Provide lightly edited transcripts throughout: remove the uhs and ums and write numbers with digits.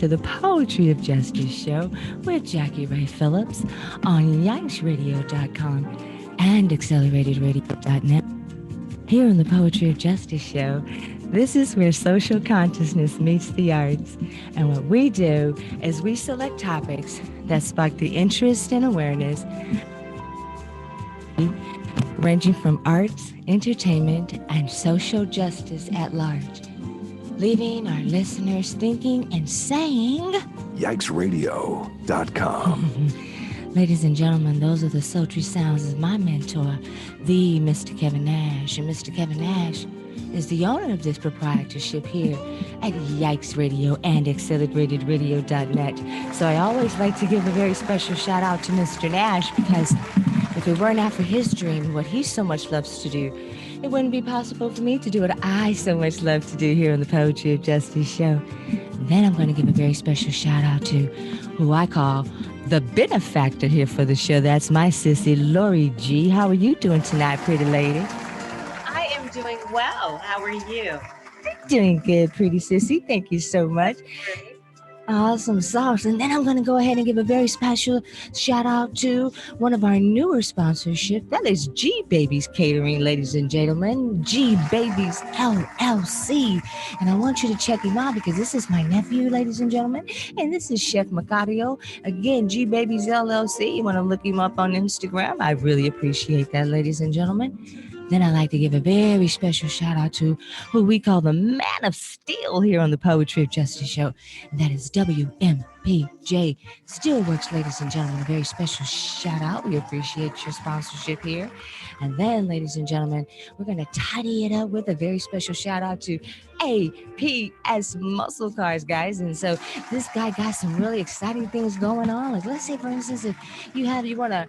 to the Poetry of Justice show with JackieRay Phillips on YikesRadio.com and AcceleratedRadio.net. Here on the Poetry of Justice show, this is where social consciousness meets the arts. And what we do is we select topics that spark the interest and awareness, ranging from arts, entertainment, and social justice at large, leaving our listeners thinking and saying, YikesRadio.com. Ladies and gentlemen, those are the sultry sounds of my mentor, the Mr. Kevin Nash. And Mr. Kevin Nash is the owner of this proprietorship here at Yikes Radio and AcceleratedRadio.net. So I always like to give a very special shout out to Mr. Nash, because if it were not for his dream, what he so much loves to do, it wouldn't be possible for me to do what I so much love to do here on the Poetry of Justice show. Then I'm going to give a very special shout out to who I call the benefactor here for the show. That's my sissy, Lori G. How are you doing tonight, pretty lady? I am doing well. How are you? Doing good, pretty sissy. Thank you so much. Awesome sauce. And then I'm going to go ahead and give a very special shout out to one of our newer sponsorships. That is G Babies Catering, ladies and gentlemen. G Babies LLC. And I want you to check him out because this is my nephew, ladies and gentlemen. And this is Chef Macario. Again, G Babies LLC. You want to look him up on Instagram. I really appreciate that, ladies and gentlemen. Then I'd like to give a very special shout out to who we call the Man of Steel here on the Poetry of Justice show. And that is WMPJ Steelworks, ladies and gentlemen. A very special shout out. We appreciate your sponsorship here. And then, ladies and gentlemen, we're going to tidy it up with a very special shout out to APS Muscle Cars, guys. And so this guy got some really exciting things going on. Like, let's say, for instance, if you want to,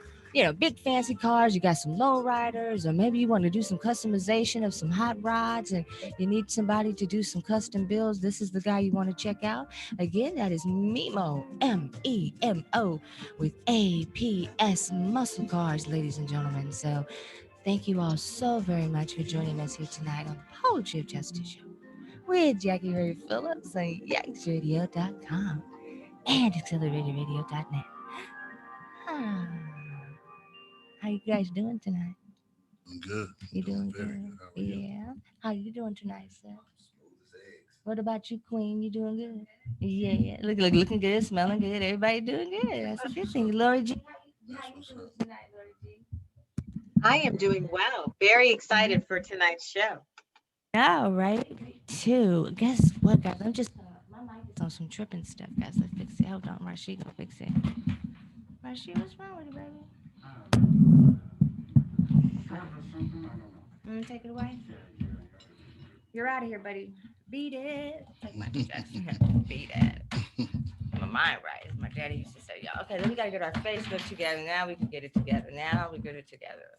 big fancy cars, you got some low riders, or maybe you want to do some customization of some hot rods and you need somebody to do some custom builds, this is the guy you want to check out. Again, that is Memo, M-E-M-O, with APS Muscle Cars, ladies and gentlemen. So thank you all so very much for joining us here tonight on the Poetry of Justice show with JackieRay Phillips on YikesRadio.com and AcceleratedRadio.net. How you guys doing tonight? I'm good. You doing good? Yeah. How you doing tonight, sir? What about you, Queen? You doing good? Yeah. Looking good, smelling good. Everybody doing good. That's a good thing. Lori G. How you doing tonight, Lori G? I am doing well. Very excited for tonight's show. All right. Too. Guess what, guys? I'm just my mic is on some tripping stuff, guys. Let's fix it. Hold on, Rashid, gonna fix it. Rashid, what's wrong with you, baby? Take it away. You're out of here, buddy. Beat it. Like Michael Jackson. Beat it. My mind right. As my daddy used to say, y'all. Okay, then we gotta get our Facebook together. Now we can get it together. Now we get it together.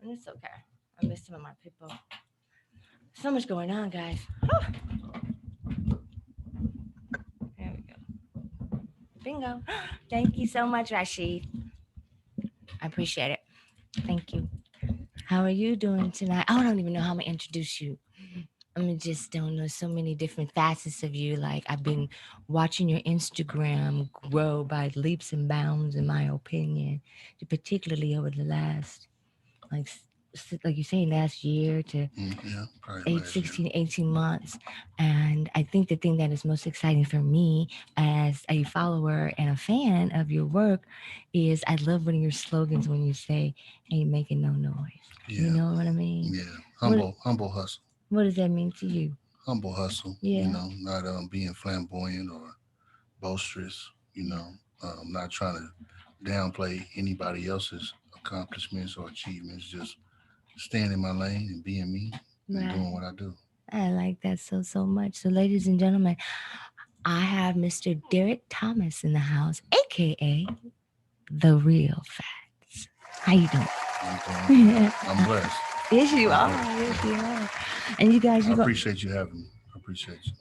And it's okay. I miss some of my people. So much going on, guys. There we go. Bingo. Thank you so much, Rashid. I appreciate it. Thank you. How are you doing tonight? I don't even know how I'm gonna introduce you. I just don't know, so many different facets of you. Like, I've been watching your Instagram grow by leaps and bounds, in my opinion, particularly over the last, like you're saying, last year to 18 months. And I think the thing that is most exciting for me as a follower and a fan of your work is I love one of your slogans when you say, ain't making no noise. Yeah. You know what I mean? Yeah. Humble hustle. What does that mean to you? Humble hustle. Yeah. Not being flamboyant or boisterous, not trying to downplay anybody else's accomplishments or achievements, just staying in my lane and being me and doing what I do. I like that so much. So, ladies and gentlemen, I have Mr. Derrick Thomas in the house, aka The Real Fatz. How you doing? I'm blessed. Yes, you are. Yes, you are. And you guys, I appreciate you having me. I appreciate you.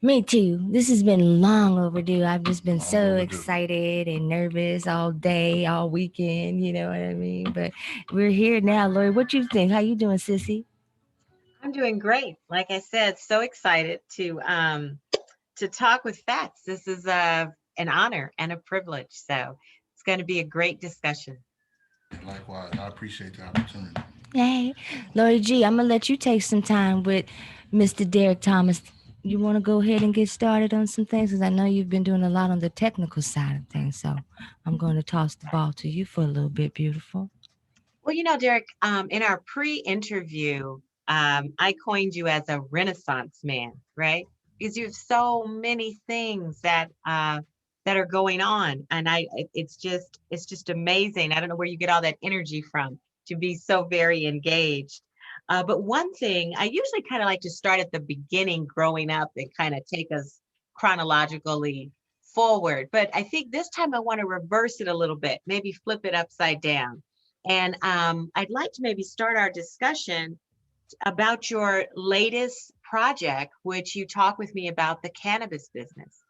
Me too. This has been long overdue. I've just been so excited and nervous all day, all weekend. You know what I mean? But we're here now, Lori. What you think? How you doing, sissy? I'm doing great. Like I said, so excited to to talk with Fatz. This is an honor and a privilege. So it's going to be a great discussion. Likewise, I appreciate the opportunity. Hey, Lori G, I'm gonna let you take some time with Mr. Derrick Thomas. You want to go ahead and get started on some things? Because I know you've been doing a lot on the technical side of things. So I'm going to toss the ball to you for a little bit, beautiful. Well, Derrick, in our pre-interview, I coined you as a Renaissance man, right? Because you have so many things that are going on, and it's just amazing. I don't know where you get all that energy from to be so very engaged. But one thing I usually kind of like to start at the beginning, growing up, and kind of take us chronologically forward. But I think this time I want to reverse it a little bit, maybe flip it upside down. And I'd like to maybe start our discussion about your latest project, which you talk with me about the cannabis business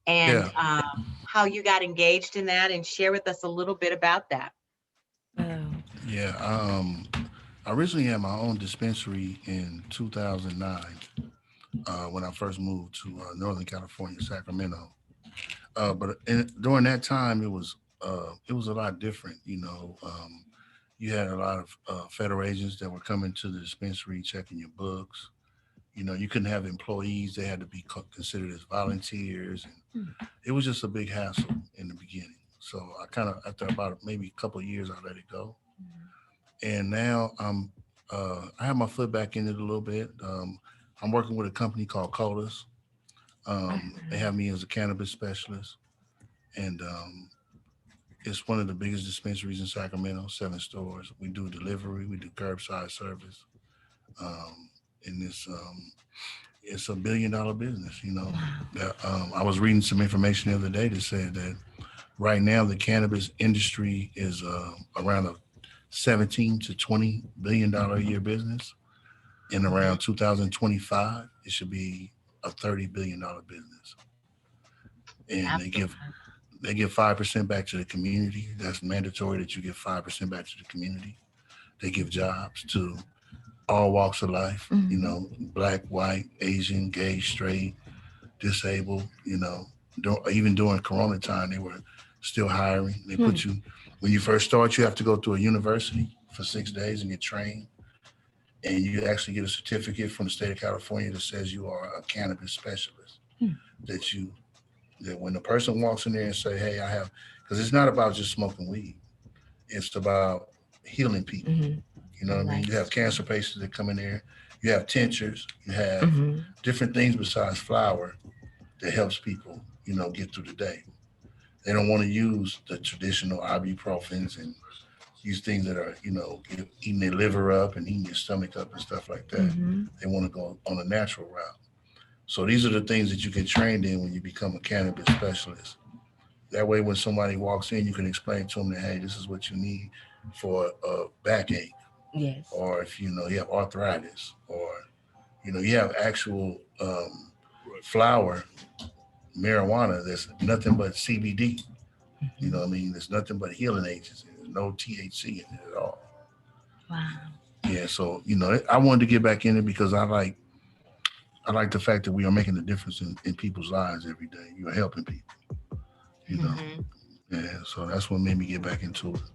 and Yeah, how you got engaged in that, and share with us a little bit about that. Oh, yeah. I originally had my own dispensary in 2009 when I first moved to Northern California, Sacramento. During that time, it was a lot different. You had a lot of federal agents that were coming to the dispensary checking your books. You couldn't have employees; they had to be considered as volunteers, and it was just a big hassle in the beginning. So I kind of, after about maybe a couple of years, I let it go, and now I have my foot back in it a little bit. I'm working with a company called Colas. They have me as a cannabis specialist, and it's one of the biggest dispensaries in Sacramento, 7 stores. We do delivery, we do curbside service. Um, and it's a $1 billion business. I was reading some information the other day that said that right now the cannabis industry is around a 17 to $20 billion a year business. In around 2025, it should be a $30 billion business. And Absolutely. they give 5% back to the community. That's mandatory that you give 5% back to the community. They give jobs to all walks of life, black, white, Asian, gay, straight, disabled, even during Corona time, they were still hiring. They put you, when you first start, you have to go to a university for 6 days and get trained. And you actually get a certificate from the state of California that says you are a cannabis specialist. That you, that when the person walks in there and say, hey, I have, because it's not about just smoking weed. It's about healing people. Mm-hmm. You know what I mean? You have Nice. cancer patients that come in there. You have tinctures. You have Mm-hmm. different things besides flour that helps people, get through the day. They don't want to use the traditional ibuprofens and use things that are, eating their liver up and eating your stomach up and stuff like that. Mm-hmm. They want to go on a natural route. So these are the things that you get trained in when you become a cannabis specialist. That way, when somebody walks in, you can explain to them that, hey, this is what you need for a backache, Yes. or if you have arthritis, or you have actual flower marijuana that's nothing but CBD. You know what I mean? There's nothing but healing agents. There's no THC in it at all. Wow. Yeah, so I wanted to get back in it because I like the fact that we are making a difference in people's lives every day. You are helping people. You know, Mhm. yeah. So that's what made me get back into it. Yeah.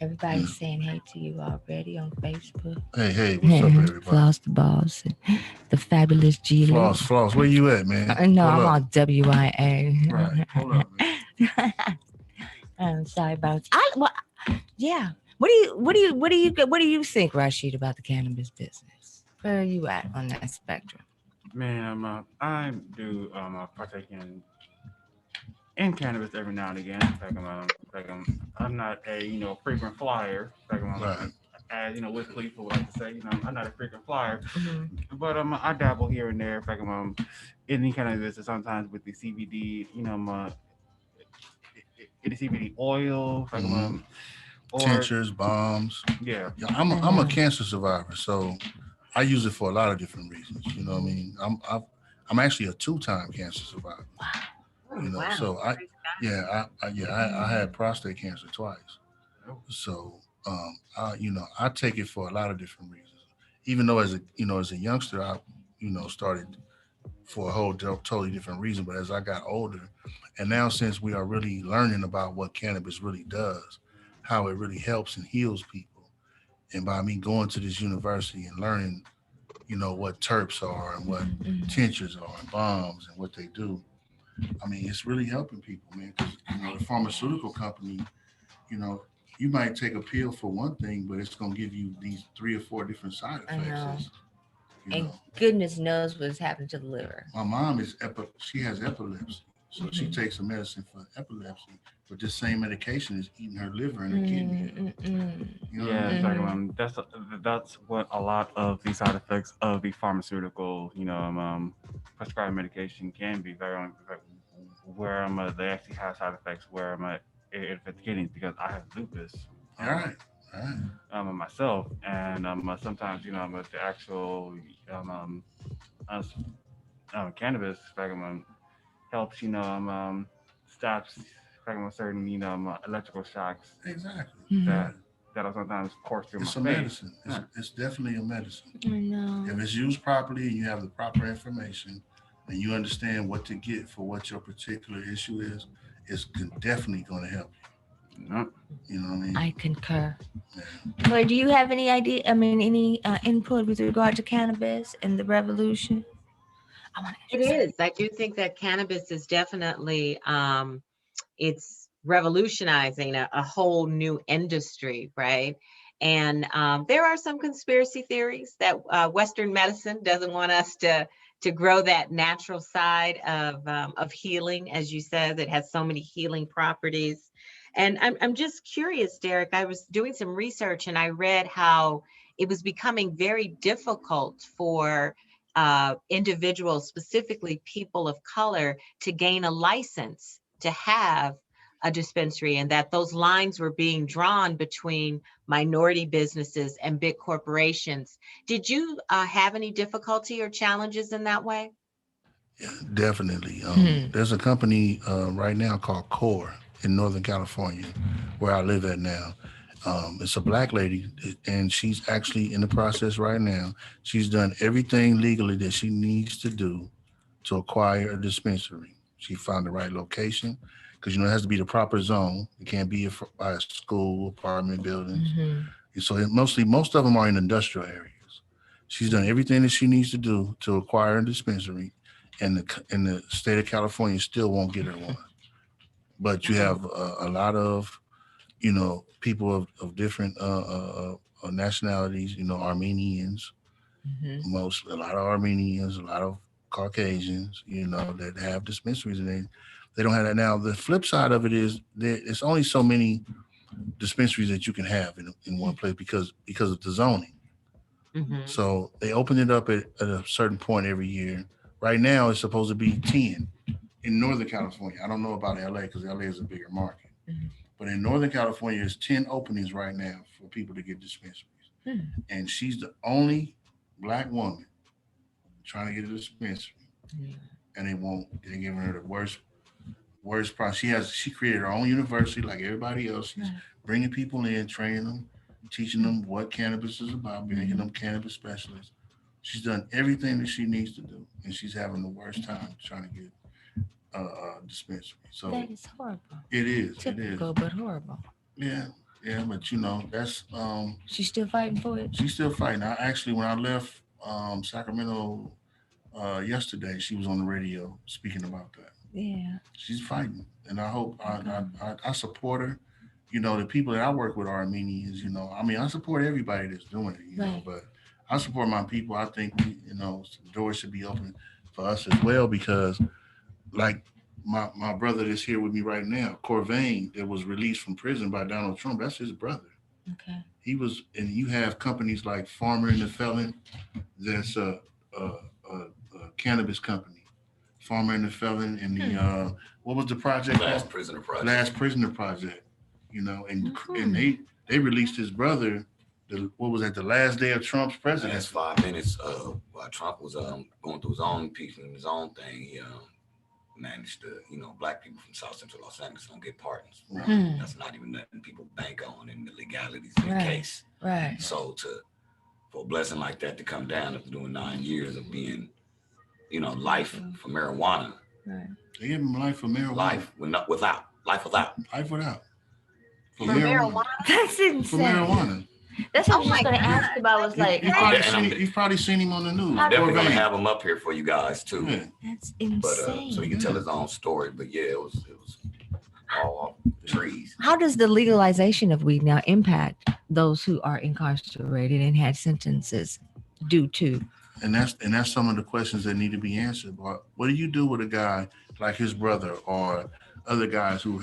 Everybody's saying hey to you already on Facebook. Hey, what's up, everybody? Floss the Balls, the fabulous G Lit. Floss, where you at, man? No, Pull I'm up. on WIA. Right, pull up, man. I'm sorry about. Yeah. What do you think, Rashid, about the cannabis business? Where are you at on that spectrum? Man, I do partake in cannabis every now and again. I'm not a frequent flyer. Right. As Wiz Khalifa would like to say, I'm not a frequent flyer, Mm-hmm. but I dabble here and there. Any kind of business sometimes with the CBD, the CBD oil, Mm-hmm. or Tinctures, bombs. yeah, Yeah, I'm a cancer survivor, so I use it for a lot of different reasons. You know what I mean? I'm actually a two-time cancer survivor. Oh, wow. So I had prostate cancer twice. oh, So I take it for a lot of different reasons. Even though as a youngster, I started for a whole totally different reason. But as I got older, and now since we are really learning about what cannabis really does, how it really helps and heals people, and by me going to this university and learning, what terps are and what tinctures are and bombs and what they do, I mean, it's really helping people, man. Because the pharmaceutical company, you know, you might take a pill for one thing, but it's gonna give you these 3 or 4 different side I effects. know. You And know, goodness knows what's happened to the liver. my mom she has epilepsy, so she Mhm. takes a medicine for epilepsy, but this same medication is eating her liver and her kidney. You know what I Yeah, mean? exactly. Mhm. That's what a lot of the side effects of the pharmaceutical, prescribed medication can be. Where they actually have side effects where it affects the kidneys because I have lupus. All right, all right, Myself, and sometimes the actual um, um, uh, cannabis helps stops certain electrical shocks exactly. Mhm. that that'll sometimes course through my It's a face. medicine. It's Yeah. it's definitely a medicine. I know. If it's used properly and you have the proper information and you understand what to get for what your particular issue is, it's definitely going to help No. you. You know what I mean? I concur. Yeah. But do you have any idea? I mean, any input with regard to cannabis and the revolution? I want to It ask you is. I do think that cannabis is definitely it's revolutionizing a whole new industry, right? And there are some conspiracy theories that Western medicine doesn't want us to grow that natural side of healing, as you said, that has so many healing properties. And I'm just curious, Derrick. I was doing some research and I read how it was becoming very difficult for individuals, specifically people of color, to gain a license to have a dispensary, and that those lines were being drawn between minority businesses and big corporations. Did you have any difficulty or challenges in that way? Yeah, definitely. Hmm. There's a company right now called Core in Northern California, where I live at now. It's a black lady, and she's actually in the process right now. She's done everything legally that she needs to do to acquire a dispensary. She found the right location because it has to be the proper zone. It can't be by a school, apartment buildings. Hmm. And so most of them are in industrial areas. She's done everything that she needs to do to acquire a dispensary, and the state of California still won't get her one. But you Mm, have a lot of people of different nationalities. Armenians, Hmm. a lot of Armenians, a lot of Caucasians. That have dispensaries, and they don't have that now. The flip side of it is there's only so many dispensaries that you can have in one place because of the zoning. mhm, So they open it up at a certain point every year. Right now, it's supposed to be 10 in Northern California. I don't know about LA because LA is a bigger market. But in Northern California, there's 10 openings right now for people to get dispensaries. And she's the only black woman trying to get a dispensary. And they won't. They're giving her the worst price. She created her own university like everybody else. She's bringing people in, training them, teaching them what cannabis is about, making them cannabis specialists. She's done everything that she needs to do, and she's having the worst time trying to get a dispensary. So That is horrible. it is. It is. Typical, but horrible. Yeah. Yeah, but that's She's still fighting for it. she's still fighting. I actually when I left Sacramento yesterday, she was on the radio speaking about that. Yeah. She's fighting, and I hope Okay. I support her. The people that I work with are Armenians. I mean, I support everybody that's doing it. Right. But I support my people. I think doors should be open for us as well because, like my brother that's here with me right now, Corvain, that was released from prison by Donald Trump. That's his brother. Okay. He was, and you have companies like Farmer and the Felon. That's a cannabis company. Farmer and the Felon and the what was the project Last called? Prisoner Project. Last Prisoner Project. And Mhm. they released his brother. What was that? The last day of Trump's Last presidency. 5 minutes, while Trump was going through his own impeachment, his own thing, he managed to, black people from South Central Los Angeles don't get pardons. Hmm. That's not even nothing people bank on in the legalities of the Right. case. Right. So for a blessing like that to come down after doing 9 years of being life for marijuana. Right. They give him life for marijuana. Life without. Life without. Life without. For marijuana? That's insane. For marijuana. That's what I was just going to ask about. Was like, you've probably seen him on the news. I'm definitely going to have him up here for you guys too. Yeah. That's insane. But so he can tell his own story. But yeah, it was all trees. How does the legalization of weed now impact those who are incarcerated and had sentences due to? And that's some of the questions that need to be answered. But what do you do with a guy like his brother or other guys who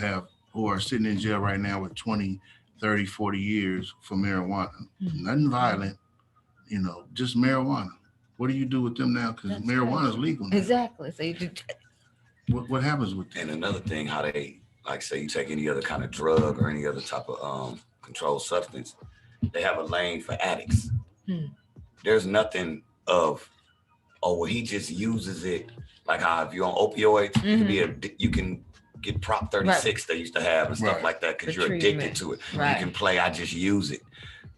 are sitting in jail right now with 20, 30, 40 years for marijuana? Mm-hmm. Nothing violent, just marijuana. What do you do with them now? Because marijuana is legal now. Exactly. So you do. What happens with them? And another thing, how they, like say you take any other kind of drug or any other type of controlled substance, they have a lane for addicts. There's nothing of, he just uses it. Like how if you're on opioids, you can get Prop 36 they used to have and stuff like that because you're addicted to it. Right. You can play, I just use it.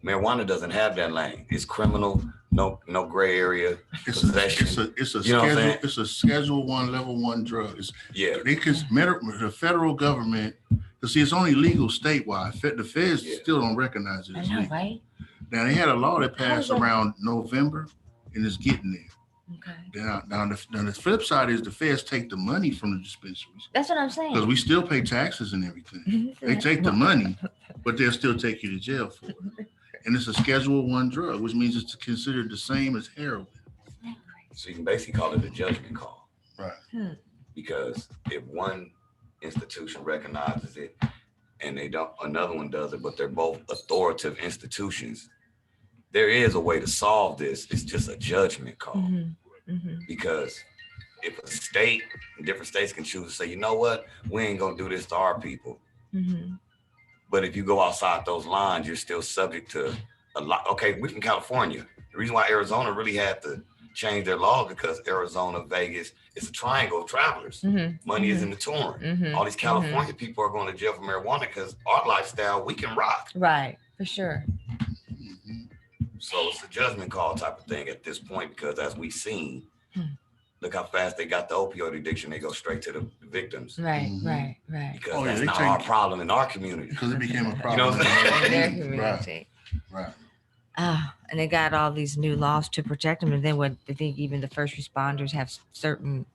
Marijuana doesn't have that lane. It's criminal, no gray area. It's a Schedule 1, Level 1 drug. The federal government, see, it's only legal statewide. The feds still don't recognize it as legal. Right? Now they had a law that passed around November, and it's getting there. Okay. Now the flip side is the feds take the money from the dispensaries. That's what I'm saying. Because we still pay taxes and everything. They take the money, but they'll still take you to jail for it. And it's a Schedule 1 drug, which means it's considered the same as heroin. So you can basically call it a judgment call. Right. Because if one institution recognizes it and another one does it, but they're both authoritative institutions, there is a way to solve this. It's just a judgment call. Because if different states can choose to say, you know what, we ain't gonna do this to our people. But if you go outside those lines, you're still subject to a lot. Okay, we from California. The reason why Arizona really had to change their law because Arizona, Vegas, it's a triangle of travelers. Money is in the touring. All these California people are going to jail for marijuana because our lifestyle, we can rock. Right, for sure. So it's a judgment call type of thing at this point because as we've seen, look how fast they got the opioid addiction. They go straight to the victims. Right. Because that's not our problem in our community. Because it became a problem in their community. Right. And they got all these new laws to protect them. And then what they think even the first responders have certain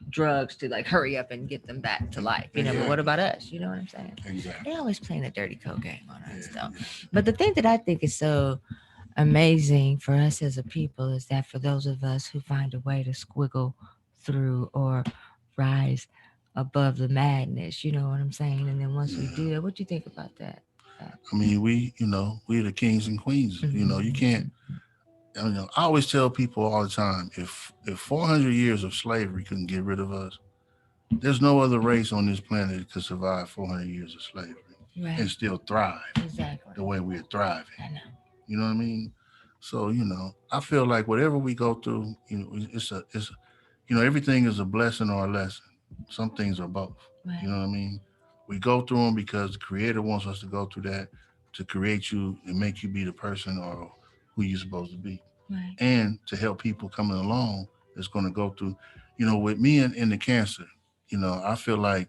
drugs to like hurry up and get them back to life. But what about us? You know what I'm saying? Exactly. They always playing a dirty code game on us though. But the thing that I think is so amazing for us as a people is that for those of us who find a way to squiggle through or rise above the madness, you know what I'm saying? And then once we do that, what do you think about that? I mean, we're the kings and queens. You can't, I always tell people all the time, if 400 years of slavery couldn't get rid of us, there's no other race on this planet that could survive 400 years of slavery and still thrive the way we're thriving. I know. You know what I mean? So, I feel like whatever we go through, it's everything is a blessing or a lesson. Some things are both. Right. You know what I mean? We go through them because the Creator wants us to go through that to create you and make you be the person or who you're supposed to be. Right. And to help people coming along that's going to go through, with me and the cancer, I feel like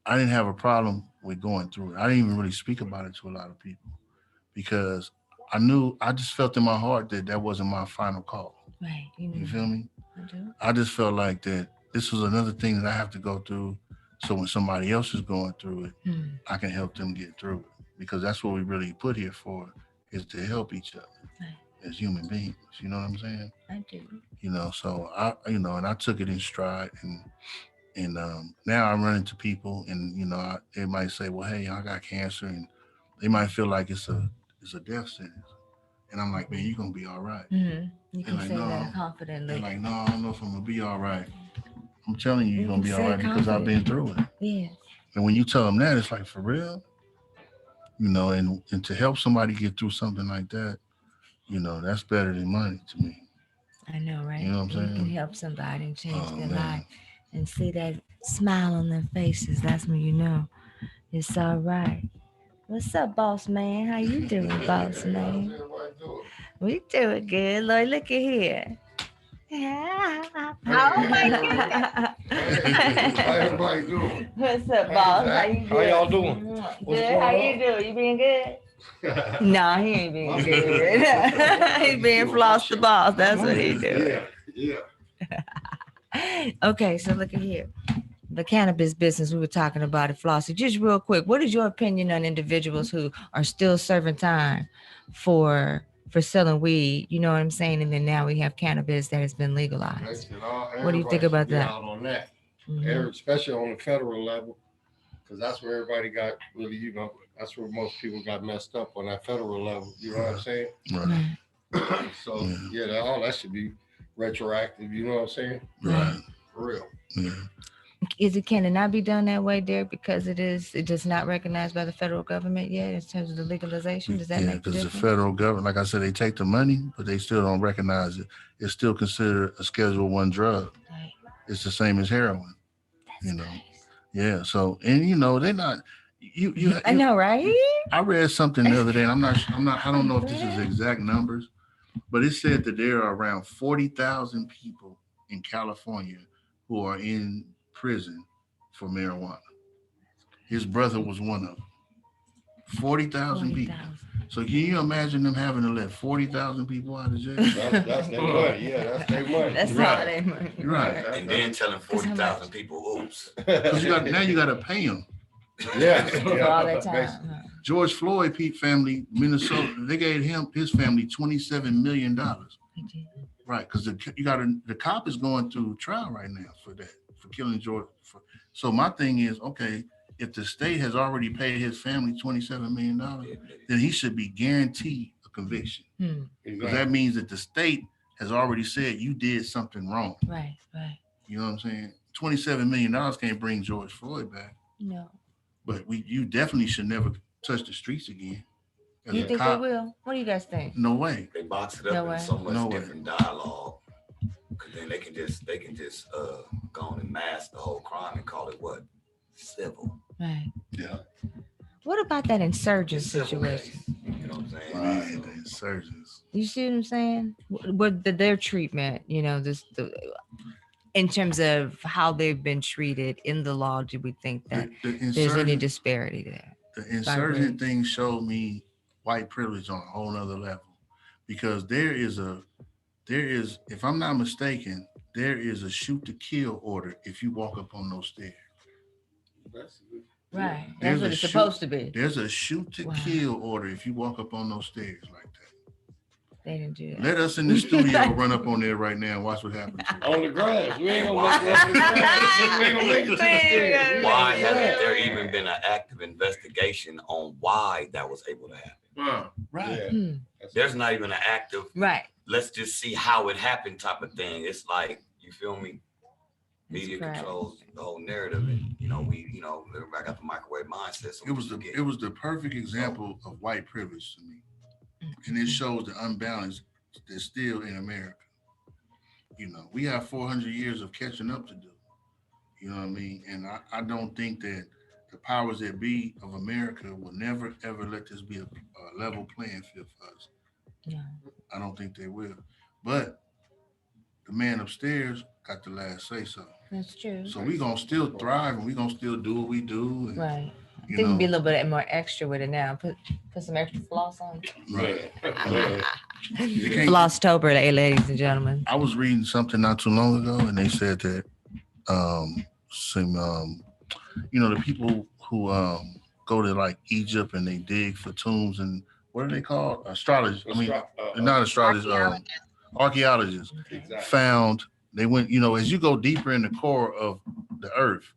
I didn't have a problem with going through it. I didn't even really speak about it to a lot of people because I just felt in my heart that wasn't my final call. Right. You feel me? I do. I just felt like that this was another thing that I have to go through. So when somebody else is going through it, I can help them get through it because that's what we really put here for, is to help each other as human beings. You know what I'm saying? I do. So and I took it in stride and now I run into people and, they might say, well, hey, I got cancer, and they might feel like it's a death sentence. And I'm like, man, you're going to be all right. You can say that confidently. They're like, no, I don't know if I'm going to be all right. I'm telling you, you're going to be all right because I've been through it. Yeah. And when you tell them that, it's like, for real? And to help somebody get through something like that, that's better than money to me. I know, right? You know what I'm saying? You can help somebody and change their life and see that smile on their faces. That's when you know it's all right. What's up, boss man? How you doing, boss man? We doing good, Lord. Look at here. Oh my How everybody doing? What's up, boss? How you doing? How y'all doing? Good. What's How going you on? doing? You being good? No, he ain't being good. He's being floss the boss. That's what he doing. Yeah. Okay, so look at here. The cannabis business, we were talking about it, Flossie. Just real quick, what is your opinion on individuals who are still serving time for selling weed? You know what I'm saying? And then now we have cannabis that has been legalized. What do you think about that? Out on that, Mhm. especially on the federal level, because that's where everybody got really, that's where most people got messed up on that federal level. You know what I'm saying? Right. So yeah, all that should be retroactive. You know what I'm saying? Right. For real. Yeah. Can it not be done that way, Derrick? Because it does not recognized by the federal government yet in terms of the legalization. Does that make a because difference? the federal government, like I said, they take the money, but they still don't recognize it. It's still considered a Schedule I drug. Right. It's the same as heroin. That's crazy. Yeah. So, and they're not. I know, right? I read something the other day, and I don't know if this is exact numbers, but it said that there are around 40,000 people in California who are in prison for marijuana. His brother was one of them. 40,000 people. So can you imagine them having to let 40,000 people out of jail? That's their money. Yeah, that's their money. That's Right. all they money. Right. And then telling 40,000 people, oops. Because you got to pay them. Yeah. For all that time. Basically. Huh? George Floyd family, Minnesota, they gave his family $27 million. He did. Right, because the cop is going through trial right now for that, for killing George. So my thing is, okay, if the state has already paid his family $27 million, then he should be guaranteed a conviction. Because that means that the state has already said you did something wrong. Right, right. You know what I'm saying? $27 million can't bring George Floyd back. No. But you definitely should never touch the streets again. You think they will? What do you guys think? No way. They box it up in so much different dialogue. Because then they can just go on and mask the whole crime and call it what? Civil. Right. Yeah. What about that insurgent situation? You know what I'm saying? Right, the insurgents. You see what I'm saying? What their treatment, in terms of how they've been treated in the law, do we think that there's any disparity there? The insurgent thing showed me white privilege on a whole nother level, because there is, if I'm not mistaken, there is a shoot to kill order if you walk up on those stairs. Right. That's what it's supposed to be. There's a shoot to kill order if you walk up on those stairs like that. They didn't do that. Let us in the studio run up on there right now and watch what happens. On the grass. We ain't gonna make it on the grass. We ain't gonna make it to the stairs. Why hasn't there even been an active investigation on why that was able to happen? Right. Yeah. There's not even an active, right. Let's just see how it happened type of thing. It's like, you feel me? Media controls the whole narrative, and everybody got the microwave mindset. So it was the perfect example of white privilege to me, and it shows the unbalance that's still in America. We have 400 years of catching up to do. You know what I mean? And I don't think that the powers that be of America will never ever let this be a level playing field for us. Yeah. I don't think they will. But the man upstairs got the last say so. That's true. So we're going to still thrive, and we're going to still do what we do. And, right. I think we'll be a little bit more extra with it now. Put some extra floss on. Right. Flosstober, ladies and gentlemen. I was reading something not too long ago, and they said that the people who go to like Egypt and they dig for tombs, and what are they called? Astrologists. Not astrologists. Archaeologists. Exactly. Found. They went, as you go deeper in the core of the earth,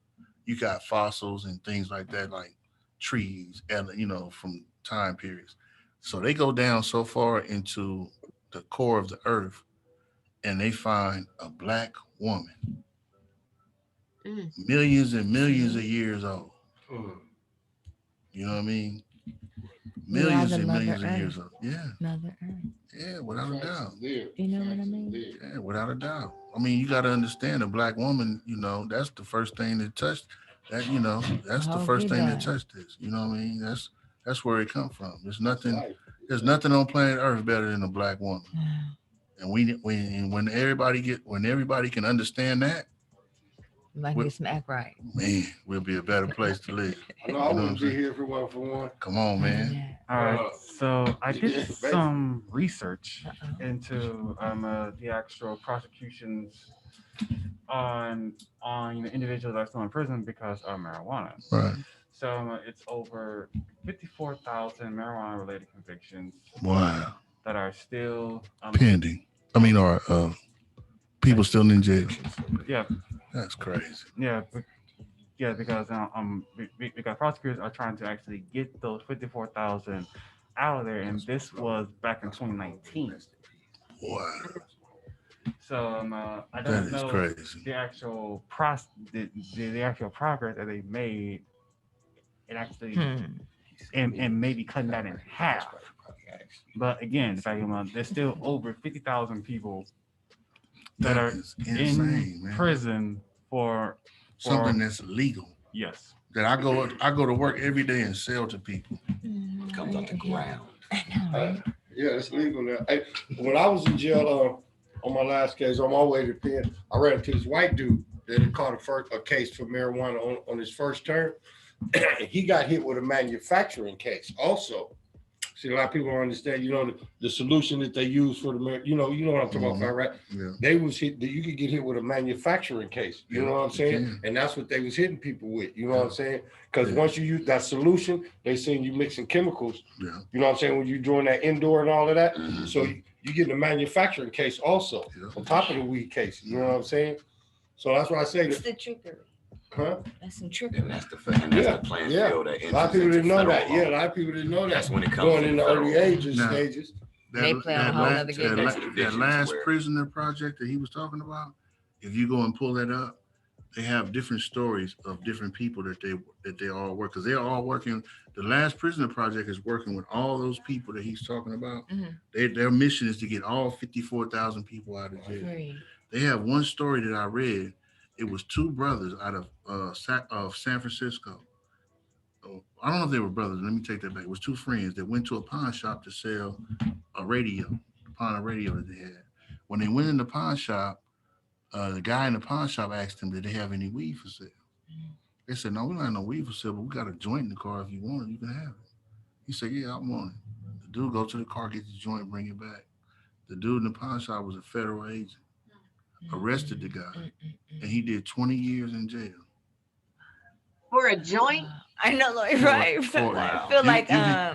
you got fossils and things like that, like trees, and from time periods. So they go down so far into the core of the earth, and they find a black woman, millions and millions of years old. You know what I mean? Millions and millions of years old. Yeah. Mother Earth. Yeah, without a doubt. You know what I mean? Yeah, without a doubt. I mean, you got to understand, a black woman, that's the first thing that touched that, that's the first thing that touched this. You know what I mean? That's where it come from. There's nothing on planet Earth better than a black woman. And when everybody can understand that, Might get some act right. man, we'll be a better place to live. I know I wouldn't be here if it wasn't for one. Come on, man. Yeah. All right, so I did Yeah, some research Uh-oh. into the actual prosecutions on individuals that are still in prison because of marijuana. Right. So it's over 54,000 marijuana-related convictions Wow. that are still Pending. I mean, or people still in jail. yeah, That's crazy. because because prosecutors are trying to actually get those 54,000 out of there, and this was back in 2019. Wow. So I That don't is know crazy. the actual the actual progress that they made, and actually and maybe cutting that in half. But again, the fact there's still over 50,000 people that are is insane, in man. prison for Something that's legal. Yes. That I go to work every day and sell to people. Comes out the ground. Yeah, it's legal now. When I was in jail on my last case, on my way to pen, I ran into this white dude that had caught a case for marijuana on his first term. He got hit with a manufacturing case also. See, a lot of people don't understand, the solution that they use for the, you know what I'm talking about, right? Yeah. They was hit, you could get hit with a manufacturing case, you know what I'm saying? And that's what they was hitting people with, you know what I'm saying? Because once you use that solution, they saying you mixing chemicals, you know what I'm saying, when you're doing that indoor and all of that. So you get a manufacturing case also on top of the weed case, you know what I'm saying? So that's why I say That's that. the trickery. Huh? That's some trickery. And that's the playing field that a lot of people didn't know that. law. Yeah, a lot of people didn't know that. That's when it comes going to in the early stages. They play on a whole other game. That last prisoner project that he was talking about, if you go and pull that up, they have different stories of different people that they all work, because they're all working. The last prisoner project is working with all those people that he's talking about. Their mission is to get all 54,000 people out of jail. Free. They have one story that I read. It was two brothers out of San Francisco. I don't know if they were brothers. Let me take that back. It was two friends that went to a pawn shop to sell a radio, that they had. When they went in the pawn shop, the guy in the pawn shop asked them, did they have any weed for sale? They said, no, we don't have no weed for sale, but we got a joint in the car. If you want it, you can have it. He said, yeah, I want it. The dude go to the car, get the joint, bring it back. The dude in the pawn shop was a federal agent, arrested the guy, and he did 20 years in jail. For a joint? I know, Lori, right? I feel like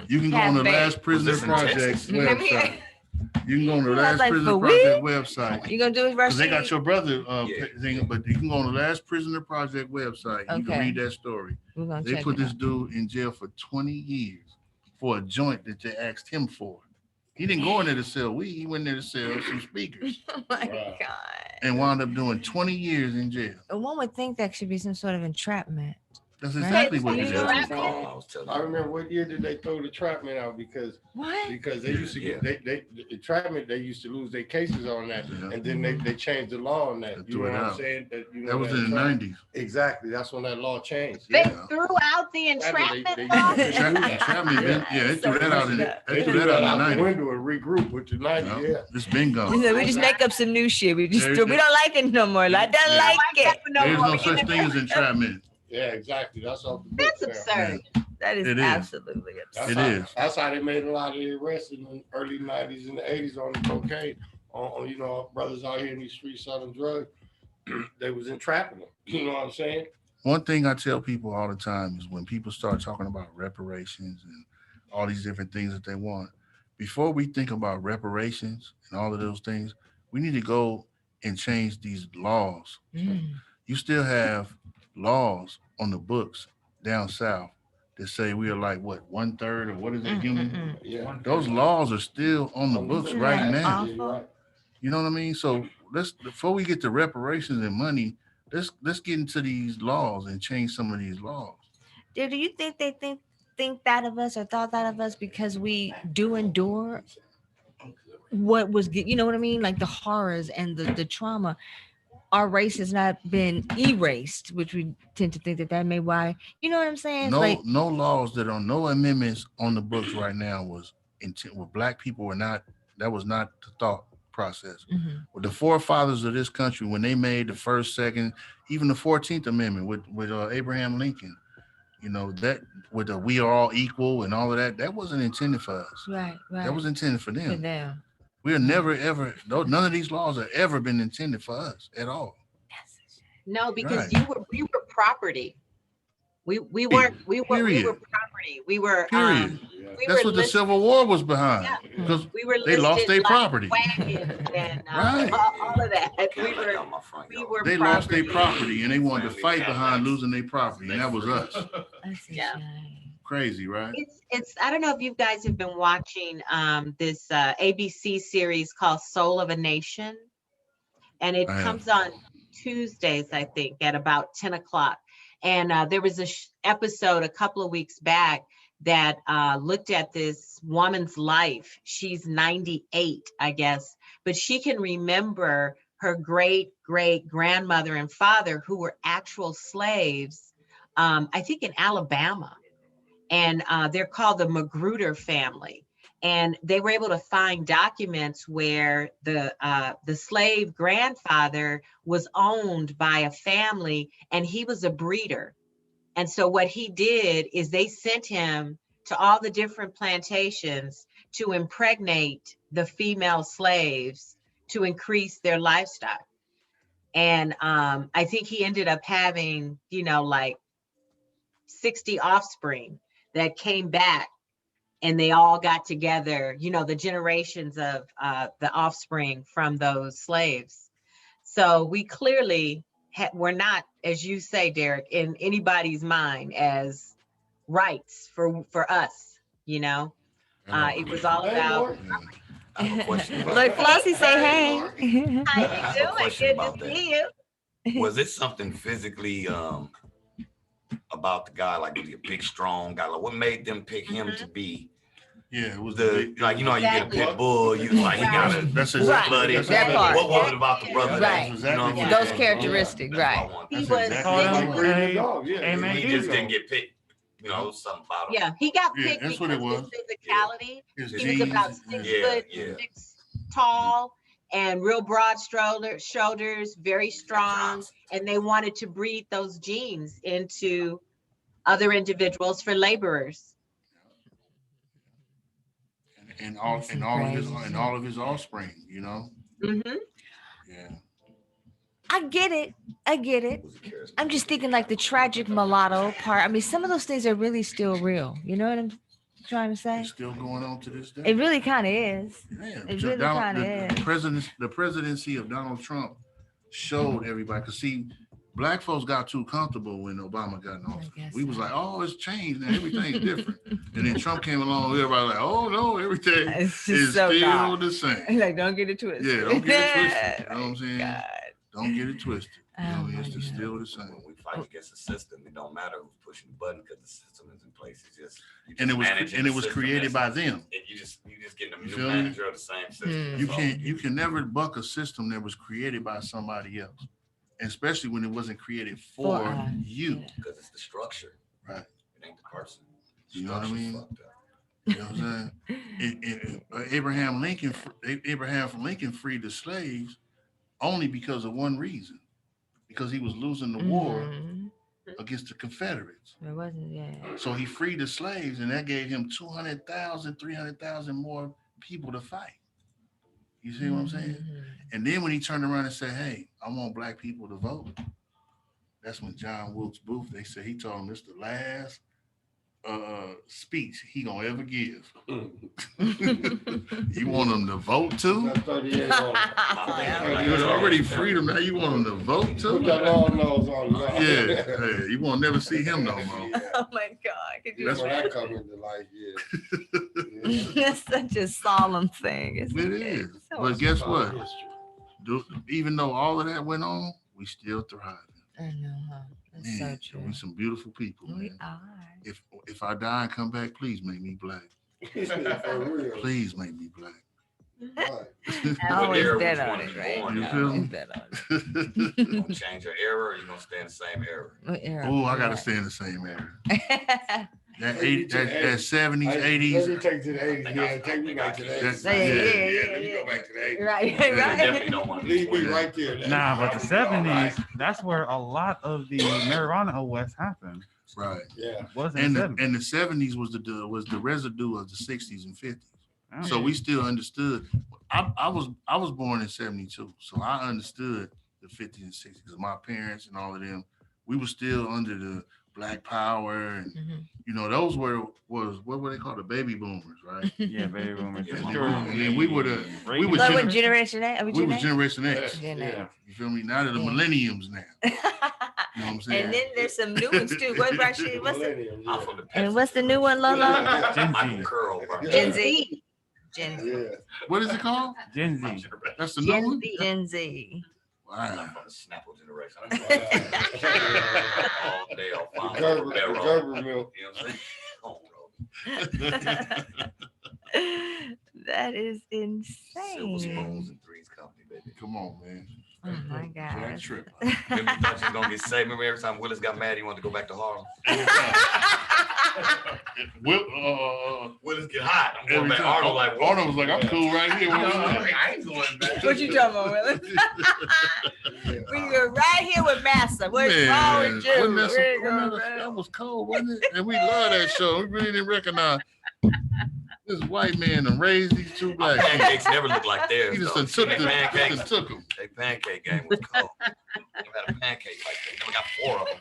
you can go on the Last Prisoner Project website. You can go on the Last Prisoner Project website. You gonna do it right? Because they got your brother thing, but you can go on the Last Prisoner Project website. You can read that story. They put this dude in jail for 20 years for a joint that they asked him for. He didn't go in there to sell weed. He went there to sell some speakers. Oh my God. And wound up doing 20 years in jail. One would think that should be some sort of entrapment. That's exactly what it is. I remember what year did they throw the entrapment out because they used to get they entrapment, they used to lose their cases on that, and then they changed the law on that. You know what I'm saying? That was in the 90s. Exactly. That's when that law changed. They threw out the entrapment law. They threw that out in the 90s. Window and regroup with the 90s. Yeah, it's been gone. We just make up some new shit. We don't like it no more. I don't like it. There's no such thing as entrapment. Yeah, exactly. That's all. That's absurd. That is absolutely absurd. That's how they made a lot of the arrests in the early 90s and the 80s on the cocaine. On brothers out here in these streets selling drugs, they was entrapping them. You know what I'm saying? One thing I tell people all the time is when people start talking about reparations and all these different things that they want, before we think about reparations and all of those things, we need to go and change these laws. You still have laws on the books down south that say we are like what 1/3 or what is it human? Yeah. Those laws are still on the books right now. You know what I mean? So let's before we get to reparations and money, let's get into these laws and change some of these laws. Do you think they think that of us or thought that of us because we do endure what was, you know what I mean, like the horrors and the trauma? Our race has not been erased, which we tend to think that may why. You know what I'm saying? No laws that are no amendments on the books right now was intent. Where black people were not. That was not the thought process. Mm-hmm. With the forefathers of this country, when they made the first, second, even the 14th Amendment with Abraham Lincoln, you know, that with the we are all equal and all of that, that wasn't intended for us. Right. That was intended for them. For them. We are never, ever, none of these laws have ever been intended for us at all. No, because Right. we were property. We weren't Period. property. We were Period. we That's were what the listed, Civil War was behind, because we were they lost listed their like property. wagons and Right. all of that. Can't We let were out my front we yard. were They lost their property and they wanted to fight behind losing their property, and that was us. That's a Yeah. shame. Crazy, right? It's I don't know if you guys have been watching this ABC series called Soul of a Nation, and it I have. comes on Tuesdays, I think, at about 10 o'clock. And there was a episode a couple of weeks back that looked at this woman's life. She's 98, I guess, but she can remember her great grandmother and father who were actual slaves, I think in Alabama. And they're called the Magruder family. And they were able to find documents where the slave grandfather was owned by a family and he was a breeder. And so what he did is they sent him to all the different plantations to impregnate the female slaves to increase their livestock. And I think he ended up having, like 60 offspring that came back, and they all got together, the generations of the offspring from those slaves. So we clearly were not, as you say, Derrick, in anybody's mind as rights for us, it was all about. I have a question about Like that. Flossie say, hey. How you have a doing? question Good about to that. see you. Was it something physically about the guy, like was he a big, strong guy? Like what made them pick him to be Yeah, it was the like? You know, how you get a Exactly. pit bull, you like he got a That's Right. blooded. That part. What was it about the brother? Right. That, you know what I'm Yeah. saying? Those characteristics, That's what I right. want. He That's was exactly Call what him it was. Breed the dog, yeah. Amen. He just didn't get picked. You know, something about him. Yeah, he got Yeah, picked that's what because it of was. his physicality. His He was about genes, 6 yeah. foot, Yeah. 6 tall, and real broad shoulders, very strong. And they wanted to breed those genes into other individuals for laborers. and all That's some all of his crazy and shit. all of his offspring, you know. Hmm. Yeah. I get it. Was he charismatic? I'm just thinking like the tragic mulatto part. I mean, some of those things are really still real. You know what I'm trying to say? It's still going on to this day. It really kind of is. Yeah, It so really kinda is. the presidency of Donald Trump showed everybody. Cause see, black folks got too comfortable when Obama got in office. guess We was so. like, oh, it's changed and everything's different. And then Trump came along, everybody like, oh no, everything It's just is so still not. the same. Like, don't get it twisted. Yeah, don't get it twisted. You know what I'm My saying? God. Don't get it twisted. You know, Oh, my it's God. still the same. When we fight against the system, it don't matter who's pushing the button because the system is in place. It's just you And just managing the it was system. created by That's- them. and you just getting a You new feel me? manager of the same system. Mm. You That's all. you can never buck a system that was created by somebody else, especially when it wasn't created for us, you. yeah. Because it's the structure. Right. It ain't the person. The You know what I structure's mean? fucked up. You know what I'm saying? Abraham Lincoln freed the slaves only because of one reason, because he was losing the war Mhm. against the Confederates. It wasn't, yeah. So he freed the slaves, and that gave him 200,000, 300,000 more people to fight. You see what I'm saying? Mhm. And then when he turned around and said, hey, I want black people to vote, that's when John Wilkes Booth, they said he told him this the last speech he gonna ever give. You want them to vote too? That's 38 on it. You had already freed him. Now you want him to vote Put too? that long nose on. Yeah, hey, you won't never see him no more. Oh my God. Could you That's when I imagine? come into life, yeah. That's such a solemn thing. Isn't It it? is. So But guess what? History. Even though all of that went on, we still thriving. I know, huh? That's Man, so true. we some beautiful people, We man. are. If I die and come back, please make me black. For real. Please make me black. Right. I always era bet would you on wanna it, be right? born You now? feel Always me? bet on it. You gonna change your era or you gonna stay in the same era? What era? Oh, I gotta Right. stay in the same area. That 80, that 70s, 80s. Let me take it to the 80s. Yeah, take me back to the 80s. Yeah. Let me go back to the 80s. Right, They right. definitely don't want to Leave me right there. Nah, but the 70s, that's where a lot of the marijuana OS happened. Right. Yeah. And the 70s was the residue of the 60s and 50s. Oh. So we still understood. I was born in 72, so I understood the 50s and 60s because my parents and all of them, we were still under the Black Power and those what were they called, the baby boomers, right? Yeah, baby boomers. And we were Generation X. We was Generation X. Yeah. You feel me? Now they're the millenniums now. You know what I'm saying? And then there's some new ones too. What, Rashid? And what's the new one, Lolo? Gen Z. Gen Z. Gen Z. Yeah. What is it called? Gen Z. That's the new one? Gen Z. Wow. I'm from the Snapple generation. All day on Gerber milk. You know what I'm saying? That is Silver spoons insane. and Threes Company, baby. Come on, man. Oh my Jack gosh. Trip. Remember you thought you was gonna get saved? Remember every time Willis got mad, he wanted to go back to Harlem? Willis get hot. I'm going back. Arnold was like, I'm cool right here. I ain't going back. What you talking about, Willis? We were right here with Master. What's wrong with you? That was cold, wasn't it? And we love that show. We really didn't recognize this white man and raised these two black people. Pancakes never look like theirs. He just though. took They pancakes. them. They pancake game was cold. Never had a pancake like that. Never got 4 of them.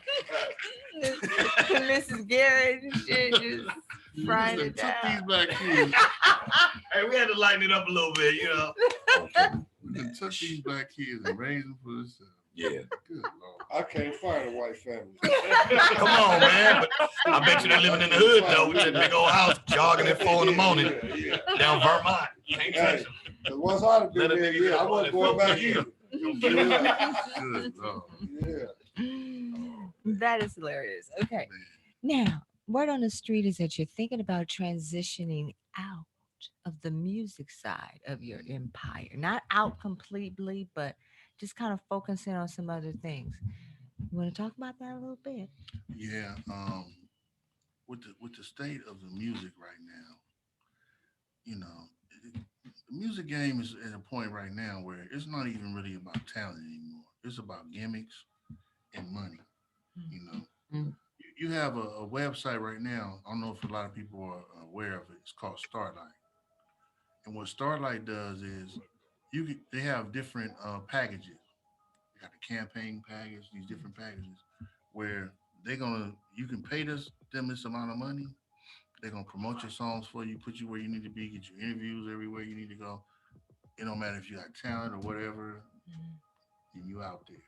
Mrs. Garrett and shit just frying it Took these down. black kids. Hey, we had to lighten it up a little bit, you know. We done took these black kids and raised them for this. Yeah. Good Lord. I can't find a white family. Come on, man. But I bet you they're living in the hood, though, with that big old house, jogging at 4 in the morning down Vermont. Can't touch them. Because once I'd have been there, I wasn't going back either. Good Lord. Yeah. That is hilarious. Okay. Now, word on the street is that you're thinking about transitioning out of the music side of your empire. Not out completely, but just kind of focusing on some other things. You want to talk about that a little bit? Yeah. With the state of the music right now, the music game is at a point right now where it's not even really about talent anymore. It's about gimmicks and money. You have a website right now. I don't know if a lot of people are aware of it. It's called Starlight. And what Starlight does is they have different packages. They got the campaign package, these different packages where you can pay them this amount of money. They're gonna promote your songs for you, put you where you need to be, get your interviews everywhere you need to go. It don't matter if you got talent or whatever, and you out there.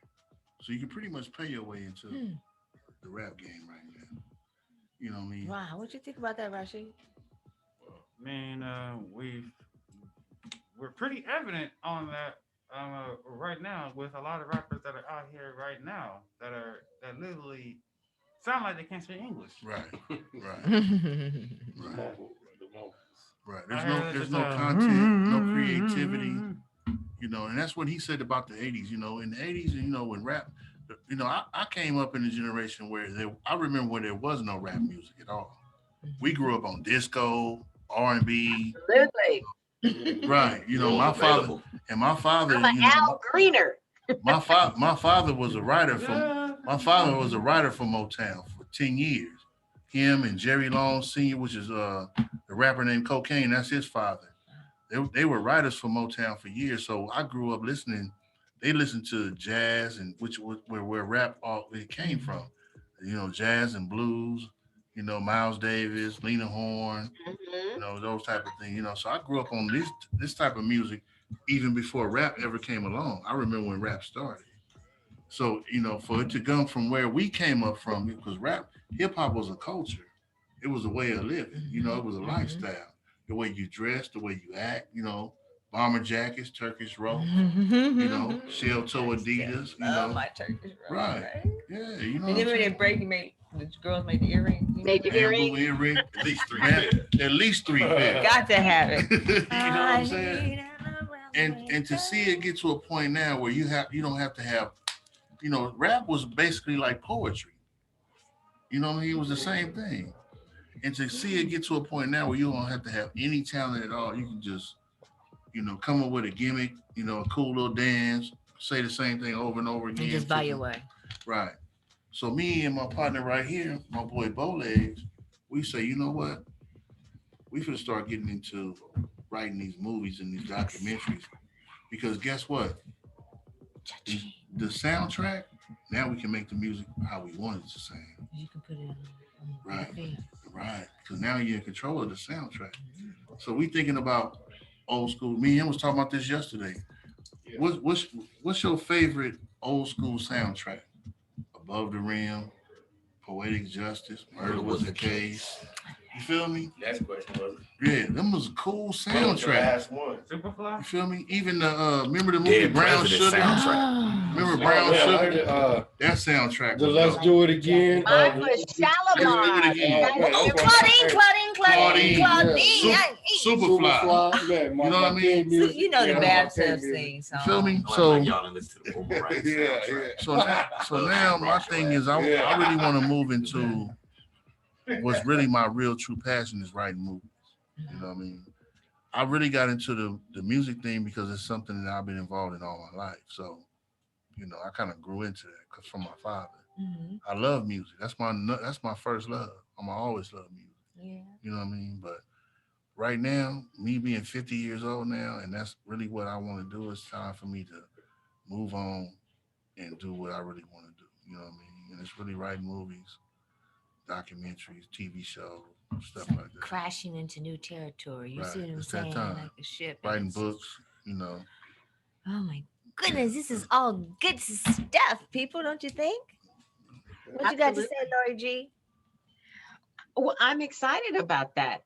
So you can pretty much pay your way into the rap game right now. You know what I mean? Wow. What you think about that, Rashid? Man, we're pretty evident on that right now with a lot of rappers that are out here right now that literally sound like they can't speak English. Right. There's no content, no creativity, and that's what he said about the 80s. In the 80s, when rap, I came up in a generation where I remember when there was no rap music at all. We grew up on disco, R&B. Absolutely. Right. My father. I'm an Al Greener. My father was a writer for Motown for 10 years. Him and Jerry Long Sr., which is the rapper named Cocaine, that's his father. They were writers for Motown for years. So I grew up listening. They listened to jazz, and which was where rap it came from. Jazz and blues. Miles Davis, Lena Horne, those type of things. So I grew up on this type of music even before rap ever came along. I remember when rap started. So, for it to come from where we came up from, because hip hop was a culture. It was a way of living. It was a lifestyle. The way you dress, the way you act, bomber jackets, Turkish rope, shell toe Adidas, my Turkish rope. Right. Yeah, And then when they break, the girls made the earring. Made the earring. At least 3 pairs. At least 3 pairs. Got to have it. You know what I'm saying? And to see it get to a point now where you don't have to have, rap was basically like poetry. It was the same thing. And to see it get to a point now where you don't have to have any talent at all. You can just, come up with a gimmick, a cool little dance, say the same thing over and over again. And just buy your way. Right. So me and my partner right here, my boy Bowlegs, we say, you know what? We should start getting into writing these movies and these documentaries. Because guess what? The soundtrack, now we can make the music how we want it to sound. You can put it on right. Right. Because now you're in control of the soundtrack. So we thinking about old school. Me and him was talking about this yesterday. Yeah. What's your favorite old school soundtrack? Above the Rim, Poetic Justice, Murder Was the Case. You feel me? Next question was. Yeah, them was a cool soundtrack. Last one. Superfly. You feel me? Even the remember the movie Brown Sugar? Remember Brown Sugar? That soundtrack. Let's do it again. Mine was Shalimar. Claudine. Superfly. You know what I mean? You know the Babs thing. You feel me? So y'all listen to the So now my thing is I really want to move into what's really my real true passion is writing movies. You know what I mean? I really got into the music thing because it's something that I've been involved in all my life. So, I kind of grew into that because from my father. Mm-hmm. I love music. That's my first love. I'm always love music. Yeah. You know what I mean? But right now, me being 50 years old now, and that's really what I want to do. It's time for me to move on and do what I really want to do. You know what I mean? And it's really writing movies, documentaries, TV shows, stuff like that. Crashing into new territory. You see what I'm saying? Like a ship. Writing books, Oh my goodness, this is all good stuff, people, don't you think? What you got to say, Lori G? Well, I'm excited about that.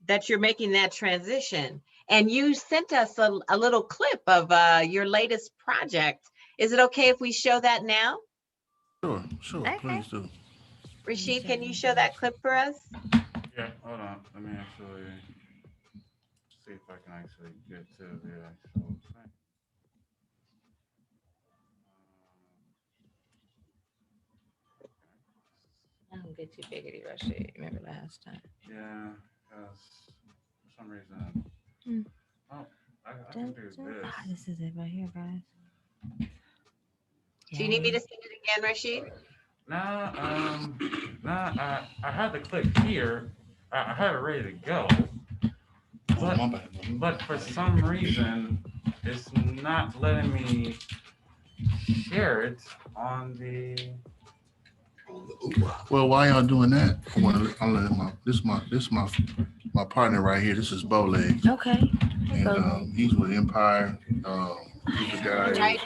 That you're making that transition. And you sent us a little clip of your latest project. Is it okay if we show that now? Sure, okay. Please do. Rashid, can you show that clip for us? Yeah, hold on. Let me actually see if I can actually get to the actual thing. I'm good too biggity, Rashid. Remember last time? Yeah, because for some reason. Oh, I can do this. This is it right here, guys. Do you need me to send it again, Rashid? Nah, I had the clip here. I had it ready to go. But for some reason, it's not letting me share it on the. Well, while y'all doing that, I'll let my partner right here. This is Bowlegs. Okay. And he's with Empire. He's the guy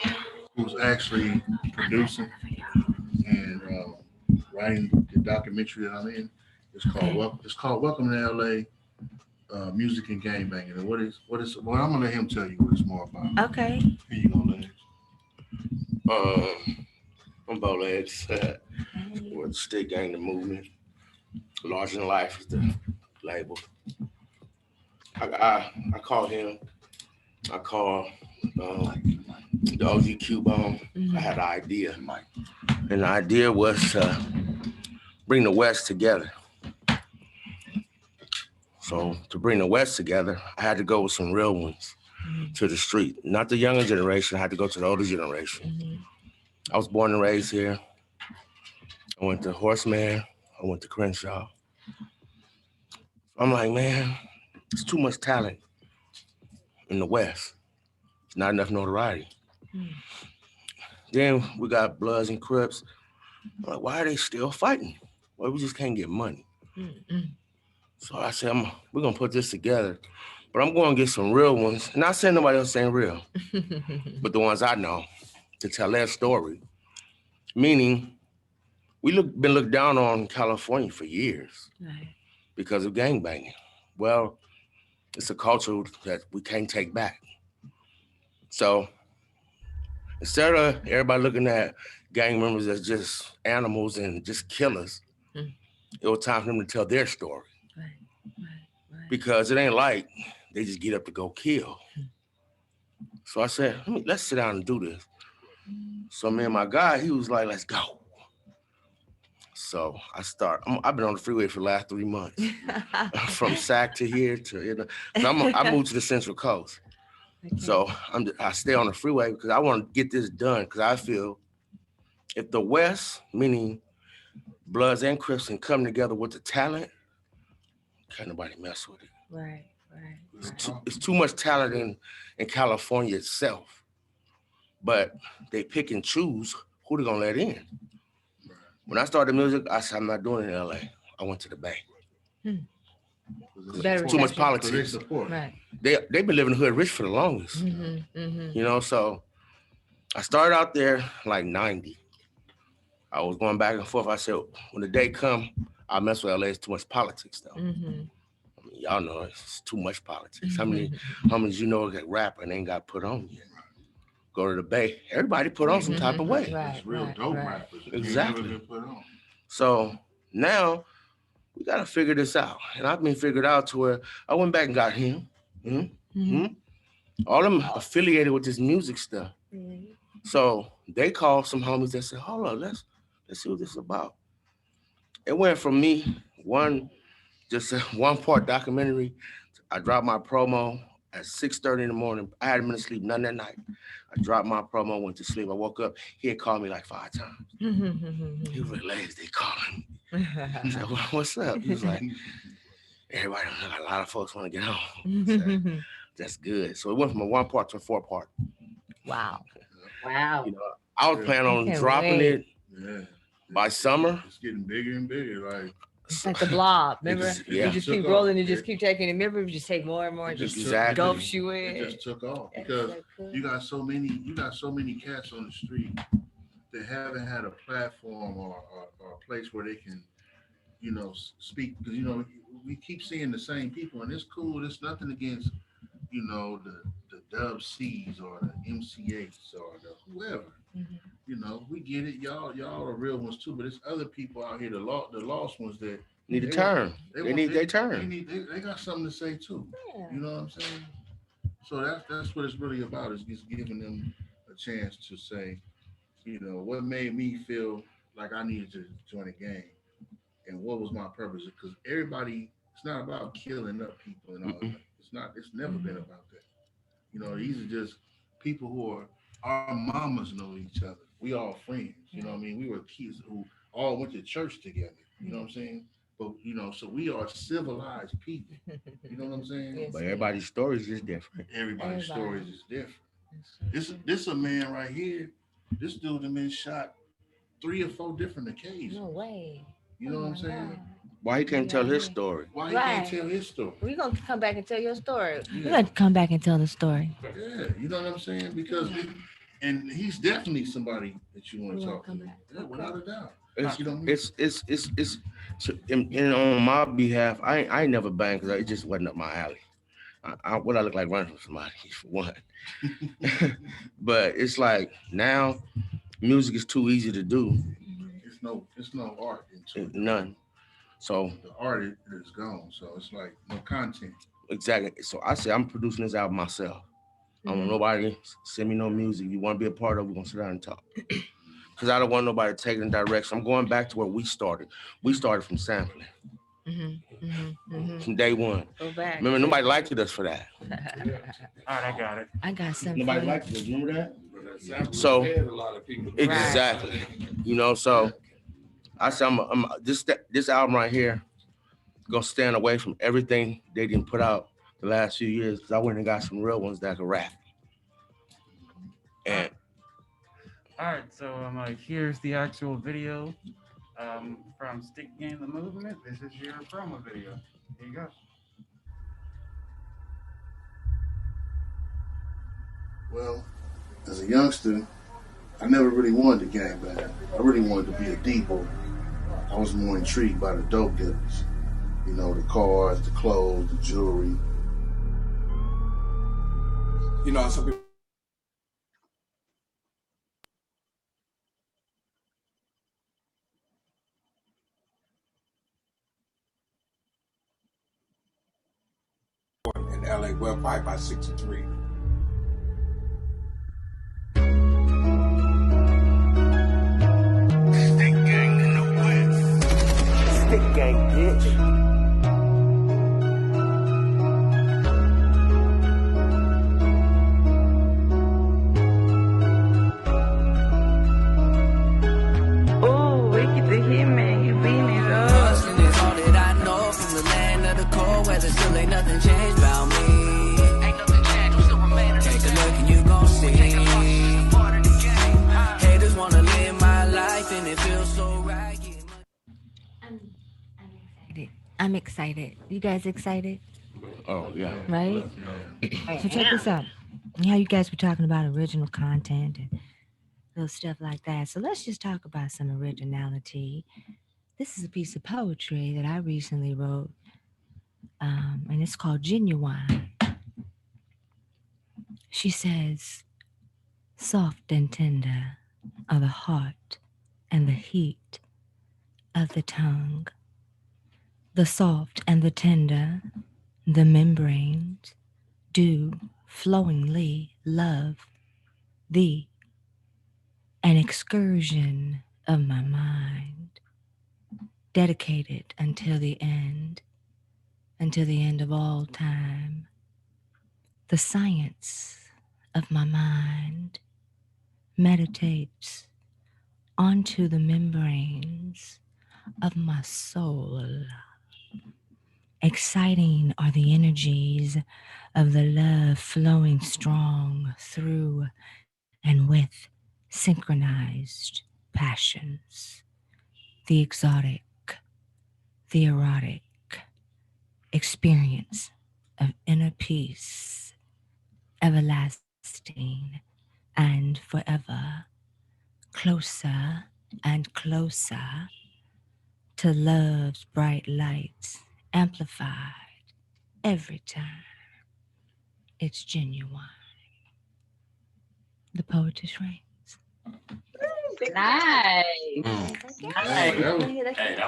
who's actually producing and writing the documentary that I'm in. It's called Welcome to LA, Music and Gang Banging. And what I'm gonna let him tell you what it's more about. Okay. Here you go, Legs. I'm Bowlegs with Stick Gang the Movement. Larger Than Life is the label. I call him. I call the OG Cubone. I had an idea. And the idea was to bring the West together. So to bring the West together, I had to go with some real ones to the street. Not the younger generation, I had to go to the older generation. I was born and raised here. I went to Horseman, I went to Crenshaw. I'm like, man, it's too much talent in the West. It's not enough notoriety. Then we got Bloods and Crips. I'm like, why are they still fighting? Well, we just can't get money. So I said, we're gonna put this together, but I'm going to get some real ones. Not saying nobody else ain't real, but the ones I know to tell their story. Meaning, been looked down on in California for years because of gangbanging. Well, it's a culture that we can't take back. So instead of everybody looking at gang members as just animals and just killers, it was time for them to tell their story. Because it ain't like they just get up to go kill. So I said, let's sit down and do this. So me and my guy, he was like, let's go. So I've been on the freeway for the last 3 months, from Sac to here to, I moved to the Central Coast. Okay. So I stay on the freeway because I want to get this done, because I feel if the West, meaning Bloods and Crips, can come together with the talent, can't nobody mess with it. Right. It's too much talent in California itself, but they pick and choose who they're gonna let in. When I started music, I said, I'm not doing it in LA. I went to the Bay. Better too much reception. politics. Right. They've been living hood rich for the longest. So I started out there like 90. I was going back and forth. I said, when the day come, I'll mess with LA. It's too much politics though. I mean, y'all know it's too much politics. How many you know that rap and ain't got put on yet? Go to the Bay. Everybody put on some type of way. It's real dope rappers. Exactly. Never been put on. So now we got to figure this out. And I've been figured out to where I went back and got him. All them affiliated with this music stuff. So they called some homies that said, hold on, let's see what this is about. It went from me, one part documentary. I dropped my promo at 6:30 in the morning. I hadn't been asleep none that night. I dropped my promo, went to sleep. I woke up. He had called me like 5 times. He was like, ladies, they calling me. I said, well, what's up? He was like, everybody, a lot of folks want to get home. Said, that's good. So it went from a 1 part to a 4 part. Wow. I was planning on dropping it by summer. It's getting bigger and bigger. Like, it's like the Blob. Remember? Yeah. You just keep rolling and just keep taking it. Remember, you just take more and more. And just gulps you in. It just took off because you got so many cats on the street that haven't had a platform or a place where they can, speak. Because we keep seeing the same people, and it's cool. It's nothing against, the Dub C's or the MCHs or the whoever. We get it. Y'all are real ones too, but it's other people out here, the lost ones that need a turn. They need their turn. They got something to say too. Yeah. You know what I'm saying? So that's what it's really about, is just giving them a chance to say, what made me feel like I needed to join a gang, and what was my purpose? Because everybody, it's not about killing up people and all that. It's never been about that. These are just people who are, our mamas know each other. We all friends. You know what I mean? We were kids who all went to church together. You know what I'm saying? But so we are civilized people. You know what I'm saying? Yes, but everybody's stories is different. Everybody's stories is different. This a man right here. This dude has been shot 3 or 4 different occasions. No way. You know what I'm saying? God. Why he can't tell his story? Why he can't tell his story? We're going to come back and tell your story. Yeah. We're going to come back and tell the story. Yeah, you know what I'm saying? Because and he's definitely somebody that you want to talk to. Yeah, without a doubt. It's and on my behalf, I ain't never banged because it just wasn't up my alley. I look like running from somebody, for one. But it's like now music is too easy to do. It's no art into it. None. So the art is gone. So it's like no content. Exactly. So I said I'm producing this album myself. I don't want nobody send me no music. You want to be a part of it, we're gonna sit down and talk. Because I don't want nobody taking direction. I'm going back to where we started. We started from sampling. From day one. Go back. Remember, nobody liked us for that. All right, I got it. I got something. Nobody liked us. Remember that? So a lot of people. Exactly. So I said, this album right here gonna stand away from everything they didn't put out the last few years, because I went and got some real ones that could rap. And all right, so here's the actual video from Stick Game the Movement. This is your promo video. Here you go. Well, as a youngster, I never really wanted to gangbang. I really wanted to be a D-boy. I was more intrigued by the dope dealers. The cars, the clothes, the jewelry. Some people. In LA, well, probably by 63. Stick Gang in the West. gang, bitch. Still ain't nothing changed about me. Ain't nothing changed, we still remain. Take a look and you gon' see. Haters wanna live my life and it feels so right. I'm excited. I'm excited. You guys excited? Oh, yeah. Right? So check this out. Yeah, you guys were talking about original content and little stuff like that. So let's just talk about some originality. This is a piece of poetry that I recently wrote. And it's called Genuine. She says, soft and tender are the heart and the heat of the tongue. The soft and the tender, the membranes, do flowingly love thee. An excursion of my mind, dedicated until the end of all time. The science of my mind meditates onto the membranes of my soul. Exciting are the energies of the love flowing strong through and with synchronized passions. The exotic, the erotic experience of inner peace, everlasting and forever, closer and closer to love's bright lights, amplified every time. It's genuine. The poetess reigns. Nice.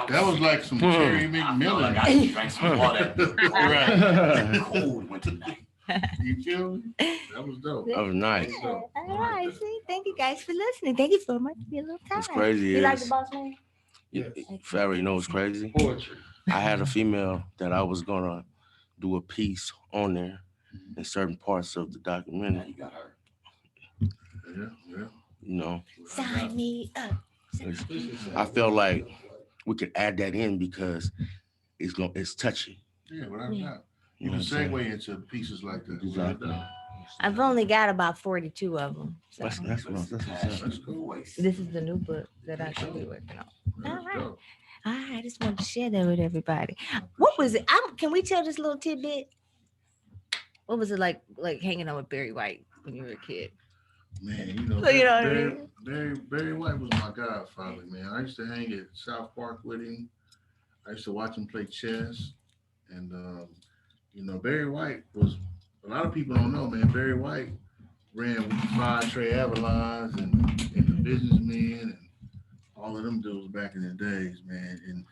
That was like some Cherry McMillan. I just drank some water. Right. Cold winter night. You feel me? That was dope. That was nice. All right, see, thank you guys for listening. Thank you so much for your little time. What's crazy You like the is, boss man? Farrah, you know what's crazy? Poetry. I had a female that I was gonna do a piece on there in certain parts of the documentary. You got her. Yeah. You know, Sign me up. I felt like we could add that in because it's touchy. Yeah, without a doubt. You You know can what I'm saying? segue into pieces like that. Exactly. I've only got about 42 of them. So. That's what's up. That's cool. This is the new book that I should be working on. That's All right. dope. I just wanted to share that with everybody. What was it? Can we tell this little tidbit? What was it like hanging out with Barry White when you were a kid? Man, you know, So you know what I mean? Barry White was my godfather, man. I used to hang at South Park with him. I used to watch him play chess. And, you know, Barry White was, a lot of people don't know, man, Barry White ran with 5 Trey Avalons and the Businessmen and all of them dudes back in the days, man. And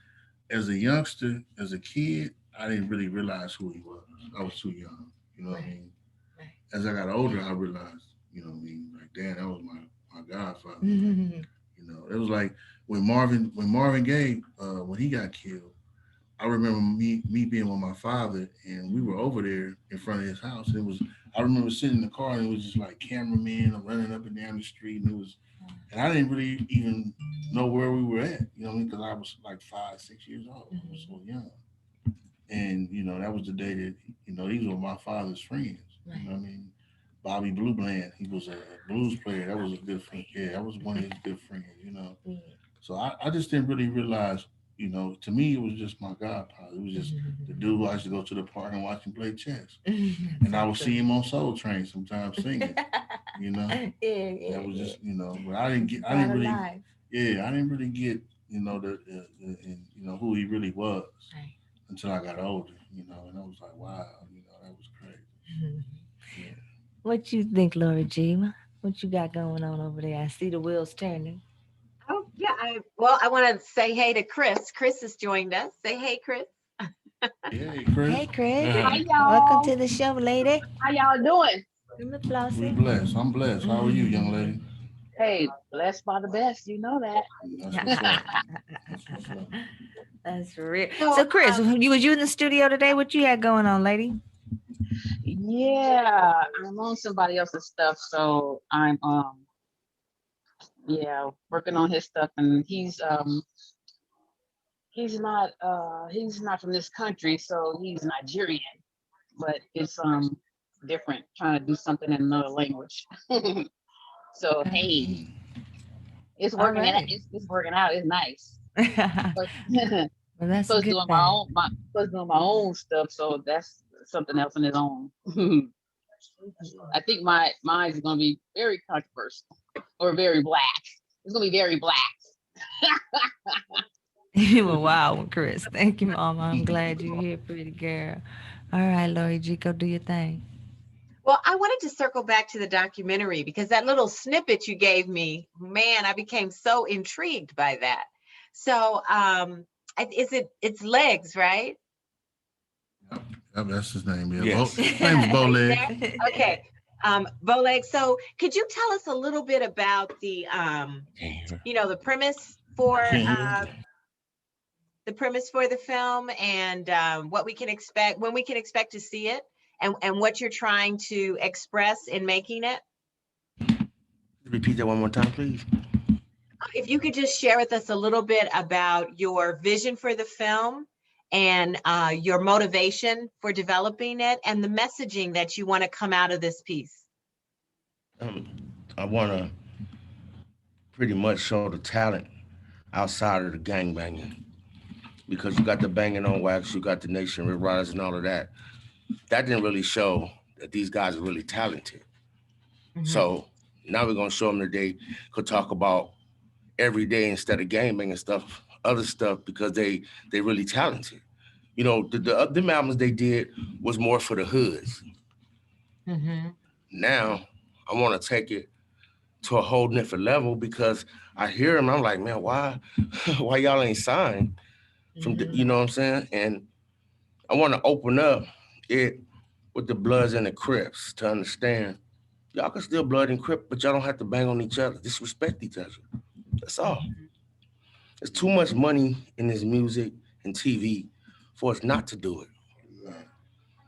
as a youngster, as a kid, I didn't really realize who he was. I was too young, you know what I mean? As I got older, I realized, you know what I mean? Like, damn, that was my godfather. You know, it was like when Marvin Gaye, when he got killed, I remember me being with my father, and we were over there in front of his house. I remember sitting in the car, and it was just like cameramen running up and down the street, and I didn't really even know where we were at, you know what I mean? Because I was like 5, 6 years old. I was so young. And, you know, that was the day that, you know, these were my father's friends. You know what I mean? Bobby Blue Bland, he was a blues player. That was a good friend. Yeah, that was one of his good friends, you know. So I just didn't really realize, you know, to me, it was just my godfather. It was just the dude who I used to go to the park and watch him play chess. And I would see him on Soul Train sometimes singing, you know. That was just, you know, but I didn't really get, you know, you know, who he really was until I got older, you know, and I was like, wow, you know, that was crazy. Yeah. What you think, Lori G? What you got going on over there? I see the wheels turning. Oh, yeah. I want to say hey to Chris. Chris has joined us. Say hey, Chris. Hey, Chris. Hey, Chris. Hi, y'all. Welcome to the show, lady. How y'all doing? We blessed. I'm blessed. How are you, young lady? Hey, blessed by the best. You know that. That's what's up. That's what's up. That's real. So, So, Chris, was you in the studio today? What you had going on, lady? Yeah, I'm on somebody else's stuff, so I'm yeah, working on his stuff, and he's not from this country, so he's Nigerian, but it's different trying to do something in another language. So hey, it's All working right. it's working out. It's nice. But Well, that's a plus good doing thing. plus doing my own stuff, so that's something else on its own. I think mine is gonna be very controversial or very black. It's gonna be very black. You were wild, Chris. Thank you, Mama. I'm glad you're here, pretty girl. All right, Lori G, go do your thing. well, I wanted to circle back to the documentary because that little snippet you gave me, man, I became so intrigued by that. So, it's Legs, right? Yep, that's his name. Yeah, Yes. His name's Are you Bowleg. there? Okay. Boleg, so could you tell us a little bit about the the premise for the film and what we can expect when we can expect to see it and what you're trying to express in making it? Repeat that one more time, please. If you could just share with us a little bit about your vision for the film and your motivation for developing it and the messaging that you want to come out of this piece. I want to pretty much show the talent outside of the gang banging, because you got the banging on wax, you got the nation rip riders and all of that. That didn't really show that these guys are really talented. Mhm. So now we're gonna show them that they could talk about every day instead of gang banging stuff, other stuff, because they really talented. You know, the albums they did was more for the hoods. Mhm. Now I want to take it to a whole different level, because I hear them. I'm like, man, why y'all ain't signed from the, you know what I'm saying? And I want to open up it with the Bloods and the Crips to understand y'all can still Blood and Crip, but y'all don't have to bang on each other. Disrespect each other. That's all. There's too much money in this music and TV for us not to do it.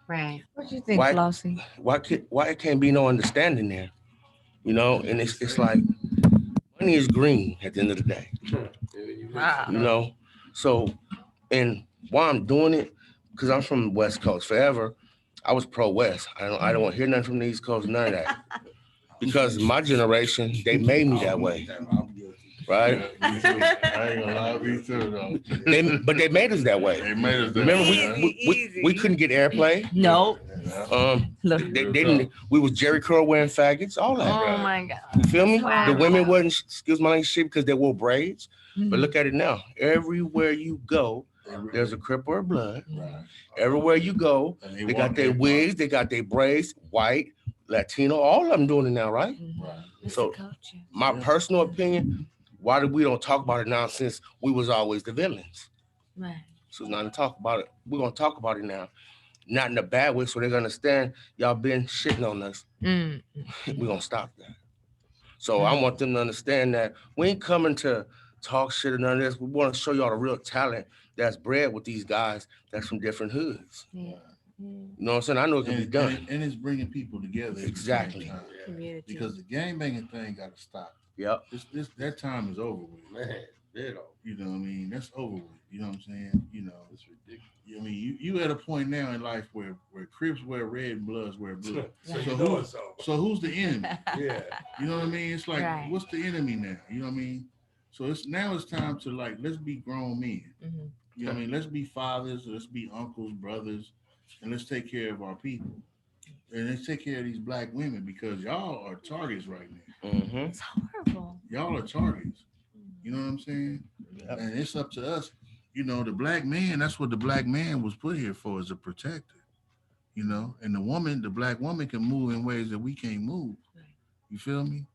Right. What do you think, Why? Flossie? Why it can't be no understanding there? You know, and it's like money is green at the end of the day. Wow. You know, so and why I'm doing it, because I'm from the West Coast. Forever, I was pro West. I don't want to hear nothing from the East Coast, none of that. Because my generation, they made me that way. Right? I ain't gonna lie, me too, though. But they made us that way. They made us that Remember, way. we couldn't get airplay. No. Look. They didn't. We was Jerry Curl wearing faggots, all that. Oh my God. You feel me? Wow. The women wasn't, excuse my language, shit, because they wore braids. Mm-hmm. But look at it now. Everywhere you go, there's a Crip or a Blood. Right. Everywhere you go, they got their wigs, they got their braids, white, Latino, all of them doing it now, right? Right. So my personal opinion, why we don't talk about it now, since we was always the villains? Right. So it's not to talk about it. We're gonna talk about it now. Not in a bad way, so they're gonna understand y'all been shitting on us. We're gonna stop that. So I want them to understand that we ain't coming to talk shit or none of this. We want to show y'all the real talent that's bred with these guys that's from different hoods. Yeah. You know what I'm saying? I know it can be done. And it's bringing people together. Exactly. Because the gang banging thing got to stop. Yep. That time is over with. Man, you know what I mean? That's over with. You know what I'm saying? You know, it's ridiculous. I mean, you at a point now in life where Crips wear red and Bloods wear blue. So who's the enemy? Yeah. You know what I mean? It's like, Right. what's the enemy now? You know what I mean? So it's time to, like, let's be grown men. Mm-hmm. You know what I mean? Let's be fathers, let's be uncles, brothers, and let's take care of our people. And let's take care of these black women, because y'all are targets right now. Mm-hmm. It's horrible. Y'all are targets. You know what I'm saying? Yep. And it's up to us. You know, the black man, that's what the black man was put here for, as a protector. You know, and the black woman can move in ways that we can't move. You feel me?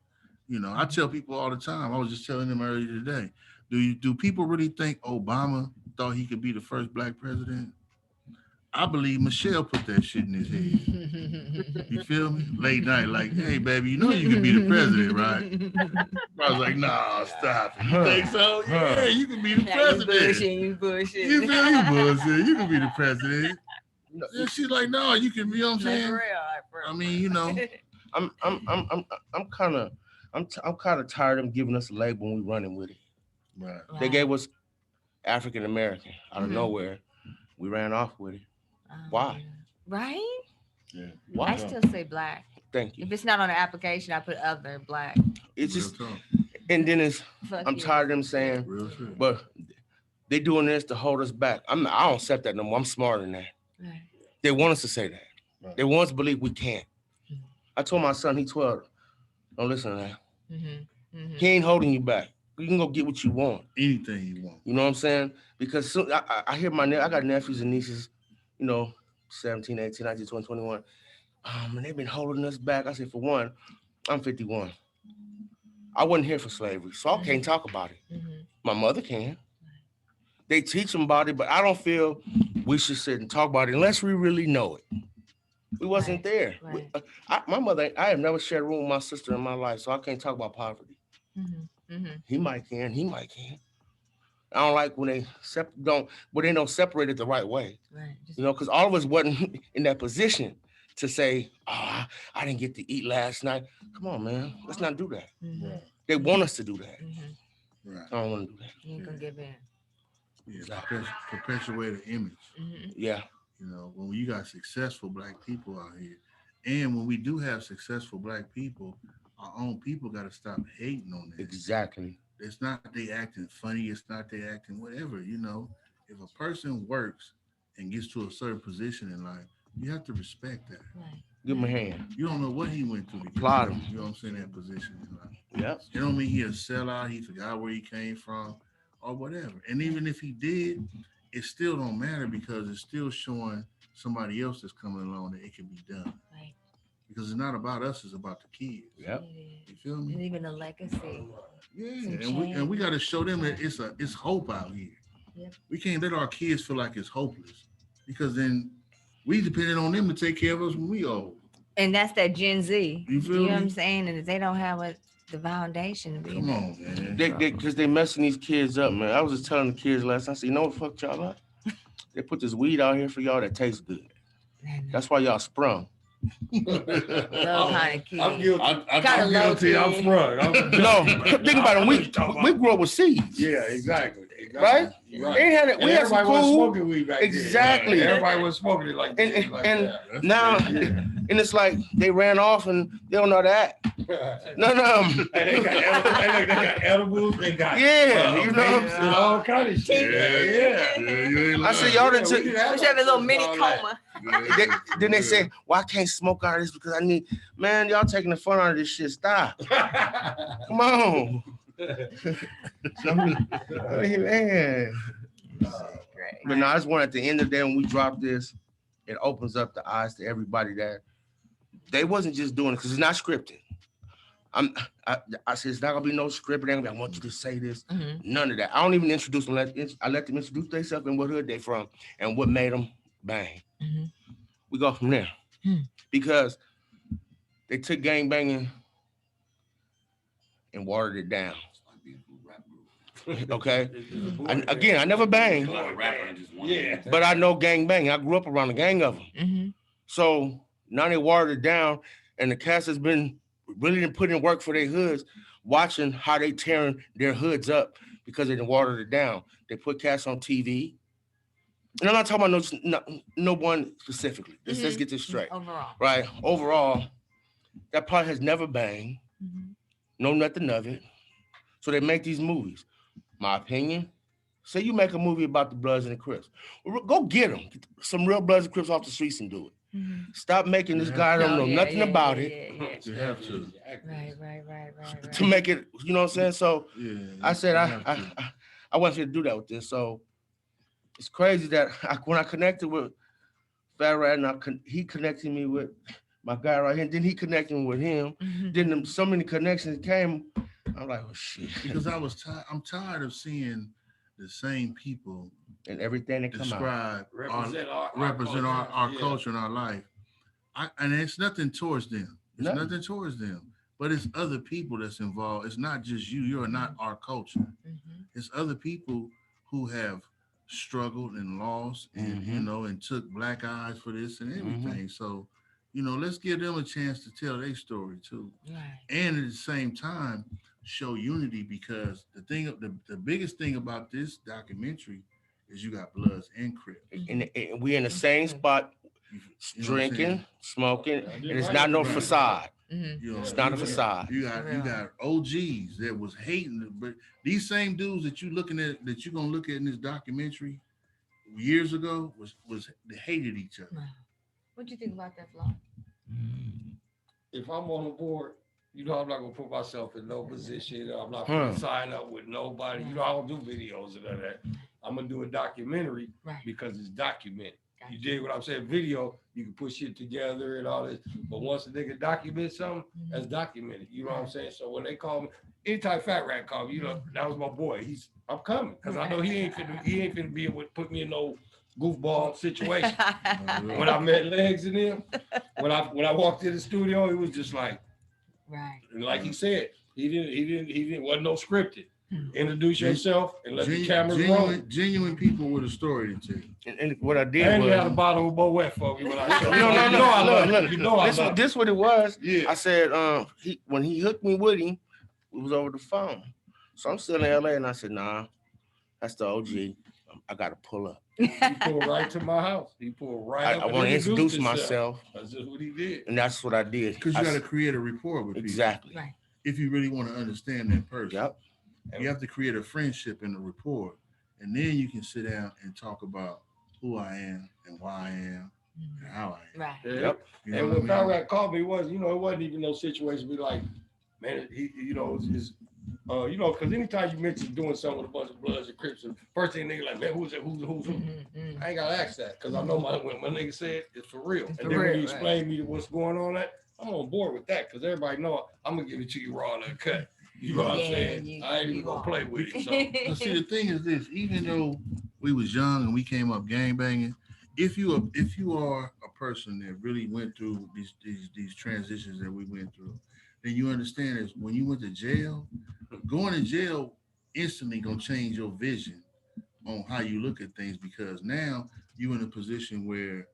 You know, I tell people all the time, I was just telling them earlier today, do people really think Obama thought he could be the first black president? I believe Michelle put that shit in his head. You feel me? Late night, like, hey, baby, you know you can be the president, right? I was like, nah, stop it. You think so? Yeah, you can be the president. You bullshit. You feel you bullshit? You can be the president. And she's like, no, you can be. You know what I'm saying? I mean, you know, I'm kind of tired of them giving us a label when we running with it. Right. They gave us African American out of nowhere. We ran off with it. Why? Right? Yeah. Why? I still say black. Thank you. If it's not on the application, I put other black. It's just, and then it's. I'm tired of them saying, but they doing this to hold us back. I don't accept that no more. I'm smarter than that. Right. They want us to say that. Right. They want us to believe we can't. I told my son, he's 12. Don't listen to that. He ain't holding you back. You can go get what you want. Anything you want. You know what I'm saying? Because I hear I got nephews and nieces, 17, 18, 19, 20, 21. And they've been holding us back. I said, for one, I'm 51. I wasn't here for slavery, so I can't talk about it. My mother can. They teach them about it, but I don't feel we should sit and talk about it unless we really know it. We wasn't there. Right. My mother, I have never shared a room with my sister in my life, so I can't talk about poverty. He might can. I don't like when they don't separate it the right way. Right. Because all of us wasn't in that position to say, oh, I didn't get to eat last night. Come on, man. Let's not do that. Right. They want us to do that. Right. I don't want to do that. You ain't gonna give in. Yeah, perpetuate an image. Yeah. When you got successful Black people out here, and when we do have successful Black people, our own people got to stop hating on that. Exactly. It's not they acting funny. It's not they acting whatever. If a person works and gets to a certain position in life, you have to respect that. Right. Give him a hand. You don't know what he went through. Applaud him. You know what I'm saying? That position in life. Yep. It don't mean he a sellout. He forgot where he came from or whatever. And even if he did, it still don't matter because it's still showing somebody else that's coming along that it can be done. Right. Because it's not about us, it's about the kids. Yep. You feel me? And even a legacy. Yeah, and we got to show them that it's hope out here. Yep. We can't let our kids feel like it's hopeless because then we depended on them to take care of us when we old. And that's that Gen Z. You feel me? What I'm saying? And if they don't have the foundation. Come on, man. Because they messing these kids up, man. I was just telling the kids last night, I said, you know what fuck y'all up? They put this weed out here for y'all that tastes good. That's why y'all sprung. Those kind of kids. I'm guilty. I'm sprung. No, think about it. We grew up with seeds. Yeah, exactly. Right? They had it. We had some cool. Smoking weed back exactly. Then. Everybody was smoking it like that. And now, and it's like they ran off and they don't know how to act. No. They got edibles. They got all kind of shit. Yeah. I said y'all done took. We have a little mini coma. Then they say, "Well, I can't smoke out of this because I need." Man, y'all taking the fun out of this shit. Stop. Come on. Man. But no, I just want at the end of the day when we drop this, it opens up the eyes to everybody that they wasn't just doing it because it's not scripted. I said it's not gonna be no script. I want you to say this. None of that. I don't even introduce them. I let them introduce themselves and what hood they from and what made them bang. We go from there because they took gang banging and watered it down. Okay. I never banged, but I know gang banging. I grew up around a gang of them. So now they watered it down, and the cast has been really putting in work for their hoods, watching how they tearing their hoods up because they done watered it down. They put cats on TV. And I'm not talking about no one specifically. Let's get this straight. Overall. Right. Overall, that part has never banged. No nothing of it. So they make these movies. My opinion, say you make a movie about the Bloods and the Crips. Go get them. Get some real Bloods and Crips off the streets and do it. Stop making this guy don't know nothing about it. You have to. Right. To make it, you know what I'm saying? So I said I wasn't here to do that with this. So it's crazy that when I connected with Fat Rat and he connected me with my guy right here, and then he connected me with him. Then so many connections came. I'm like, oh shit. Because I'm tired of seeing the same people and everything that come out. represent our culture and our life. And it's nothing towards them. It's nothing towards them. But it's other people that's involved. It's not just you. You're not our culture. It's other people who have struggled and lost and and took black eyes for this and everything. So, let's give them a chance to tell their story too. Right. And at the same time, show unity, because the biggest thing about this documentary is you got Bloods and Crips. And we in the same spot, drinking, smoking, and it's not no facade. It's not a facade. You got OGs that was hating, but these same dudes that you're gonna look at in this documentary years ago they hated each other. Wow. What do you think about that, Flo? If I'm on the board, I'm not gonna put myself in no position. I'm not gonna sign up with nobody. I don't do videos and all that. I'm gonna do a documentary because it's documented. You dig what I'm saying? Video, you can put shit together and all this. But once a nigga documents something, that's documented. You know what I'm saying? So when they call me, anytime Fat Rat call me, that was my boy. I'm coming because I know he ain't finna be able to put me in no goofball situation. When I met Legs and him, when I walked in the studio, it was just like, and like he said, he didn't wasn't no scripted. Introduce yourself and let the cameras roll. Genuine people with a story to tell. And what I did and was, you had a bottle of Moet for me when I look. This what it was. Yeah. I said, when he hooked me with him, it was over the phone. So I'm still in LA, and I said, nah, that's the OG. I got to pull up. He pulled right to my house. He pulled right up. I want to introduce myself. That's just what he did. And that's what I did. Because you got to create a rapport with people. Exactly. Right. If you really want to understand that person. Yep. You have to create a friendship and a rapport. And then you can sit down and talk about who I am and why I am and how I am. Right. Yeah. Yep. And when Fat Rat called me, it wasn't even no situation be like, man, because anytime you mention doing something with a bunch of Bloods and Crips, and first thing nigga like, man, who's it? Who's who? I ain't gotta ask that because I know when my nigga said it's for real. And then when you explain me what's going on, I'm on board with that because everybody know I'm gonna give it to you raw and uncut. You know what I'm saying? I ain't even gonna play with it. So see, the thing is this: even though we was young and we came up gangbanging, if you are a person that really went through these transitions that we went through, then you understand is when you went to jail, going to jail instantly gonna change your vision on how you look at things, because now you're in a position where